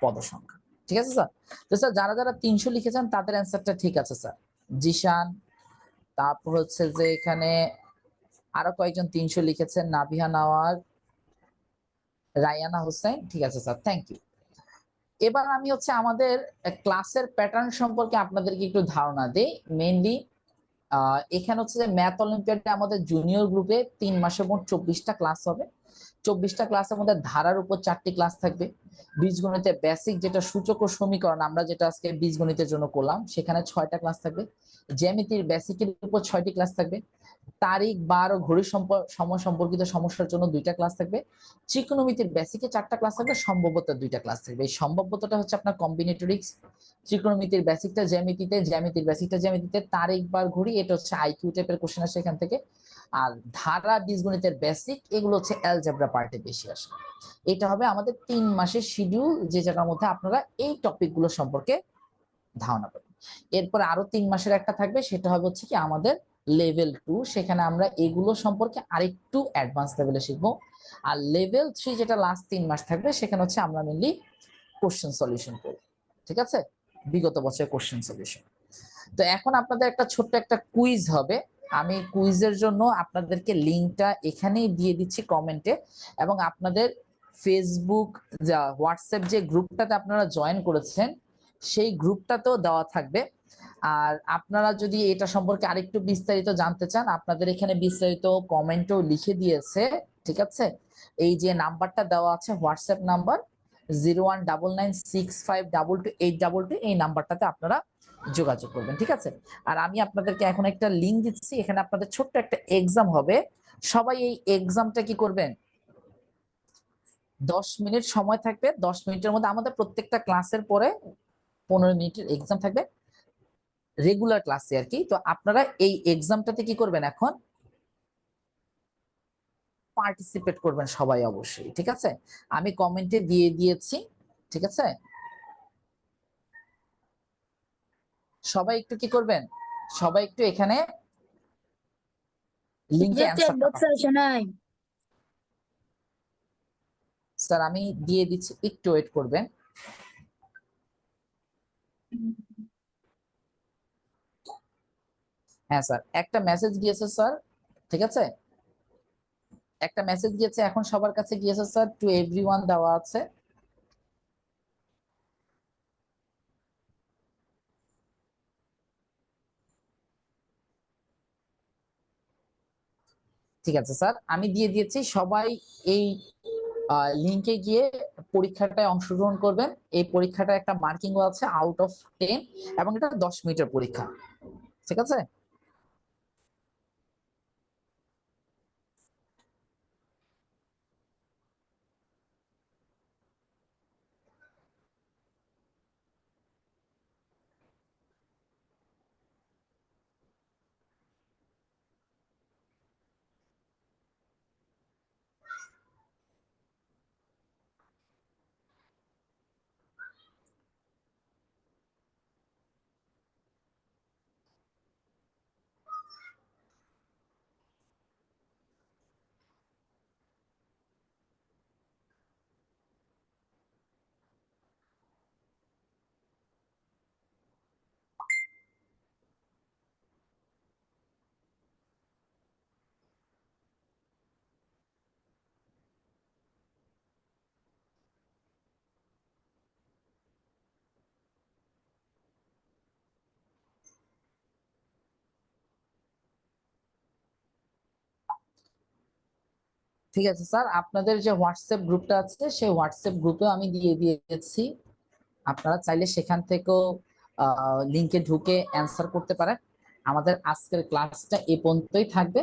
পদ সংখ্যা। ঠিক আছে স্যার? তো স্যার যারা যারা 300 লিখেছেন তাদের অ্যান্সারটা ঠিক আছে স্যার। জিশান, তারপর হচ্ছে যে এখানে আরো কয়েকজন 300 লিখেছেন, নাভিহা নাওয়ার, রায়ানা হোসেন, ঠিক আছে স্যার, থ্যাংক ইউ। এবার আমি হচ্ছে আমাদের ক্লাসের প্যাটার্ন সম্পর্কে আপনাদেরকে একটু ধারণা দেই। মেইনলি এখানে হচ্ছে যে ম্যাথ অলিম্পিয়াডে আমাদের জুনিয়র গ্রুপে 3 মাসে মোট 24টা ক্লাস হবে। 24টা ক্লাসের মধ্যে ধারার উপর 4টি ক্লাস থাকবে, বীজগণিতের বেসিক যেটা সূচক ও সমীকরণ আমরা যেটা আজকে বীজগণিতের জন্য করলাম সেখানে 6টা ক্লাস থাকবে। জ্যামিতির বেসিকের উপর 6টি ক্লাস থাকবে। তারিখ বার ও ঘড়ি সময় সম্পর্কিত সমস্যার জন্য 2টা ক্লাস থাকবে। ত্রিকোণমিতির বেসিকে 4টা ক্লাস থাকবে, সম্ভাব্যতার 2টা ক্লাস থাকবে। এই সম্ভাব্যতাটা হচ্ছে আপনার কম্বিনেটরিক্স, ত্রিকোণমিতির বেসিকটা জ্যামিতিতে, জ্যামিতির বেসিকটা জ্যামিতিতে, তারিখ বার ঘড়ি এটা হচ্ছে আইকিউ টাইপের কোশ্চেন আসে এখান থেকে। আর ধারা বীজগণিতের বেসিক এগুলো হচ্ছে অ্যালজেব্রা পার্টে বেশি আসে। এটা হবে আমাদের 3 মাসের শিডিউল, যে জায়গার মধ্যে আপনারা এই টপিকগুলো সম্পর্কে ধারণা পাবেন। এরপর আরো 3 মাসের একটা থাকবে, সেটা হবে হচ্ছে কি আমাদের লেভেল 2, সেখানে আমরা এগুলো সম্পর্কে আরেকটু অ্যাডভান্স লেভেলে শিখবো। আর লেভেল 3 যেটা লাস্ট 3 মাস থাকবে সেখানে হচ্ছে আমরা মেনলি কোশ্চেন সলিউশন করব। ঠিক আছে, বিগত বছরের কোশ্চেন সলিউশন। তো এখন আপনাদের একটা ছোট্ট একটা কুইজ হবে। আমি কুইজের জন্য আপনাদেরকে লিংকটা এখানেই দিয়ে দিচ্ছি কমেন্টে, এবং আপনাদের ফেসবুক হোয়াটসঅ্যাপ যে গ্রুপটাতে আপনারা জয়েন করেছেন সেই গ্রুপটাতেও দেওয়া থাকবে। আর আপনারা যদি এটা সম্পর্কে আরেকটু বিস্তারিত জানতে চান, আপনাদের এখানে বিস্তারিত কমেন্টও লিখে দিয়েছে। ঠিক আছে, এই যে নাম্বারটা দেওয়া আছে হোয়াটসঅ্যাপ নাম্বার 019965228282, এই নাম্বারটাতে আপনারা যোগাযোগ করবেন। ঠিক আছে, আর আমি আপনাদেরকে এখন একটা লিংক দিচ্ছি, এখানে আপনাদের ছোট্ট একটা এক্সাম হবে। সবাই এই এক্সামটা কি করবেন, 10 মিনিট সময় থাকবে। 10 মিনিটের মধ্যে আমাদের প্রত্যেকটা ক্লাসের পরে 15 মিনিটের এক্সাম থাকবে, রেগুলার ক্লাসে আর কি। তো আপনারা এই এক্সামটাতে কি করবেন, এখন পার্টিসিপেট করবেন সবাই অবশ্যই। ঠিক আছে, আমি কমেন্টে দিয়ে দিয়েছি। ঠিক আছে, সবাই একটু কি করবেন, সবাই একটু এখানে লিংকে স্যার আমি দিয়ে দিচ্ছি, একটু ওয়েট করবেন। হ্যাঁ স্যার, একটা মেসেজ গিয়েছে স্যার। ঠিক আছে, একটা মেসেজ গিয়েছে এখন সবার কাছে গিয়েছে স্যার, টু এভরিওয়ান দেওয়া আছে। ঠিক আছে স্যার, আমি দিয়ে দিয়েছি। সবাই এই লিংকে গিয়ে পরীক্ষাটায় অংশগ্রহণ করবেন। এই পরীক্ষাটা একটা মার্কিং আছে আউট অফ 10, এবং এটা 10 মিনিটের পরীক্ষা। ঠিক আছে, ঠিক আছে স্যার, আপনাদের যে হোয়াটসঅ্যাপ গ্রুপটা আছে সেই হোয়াটসঅ্যাপ গ্রুপে আমি দিয়ে দিয়েছি। আপনারা চাইলে সেখান থেকেও লিংকে ঢুকে অ্যান্সার করতে পারেন। আমাদের আজকের ক্লাসটা এ পর্যন্তই থাকবে।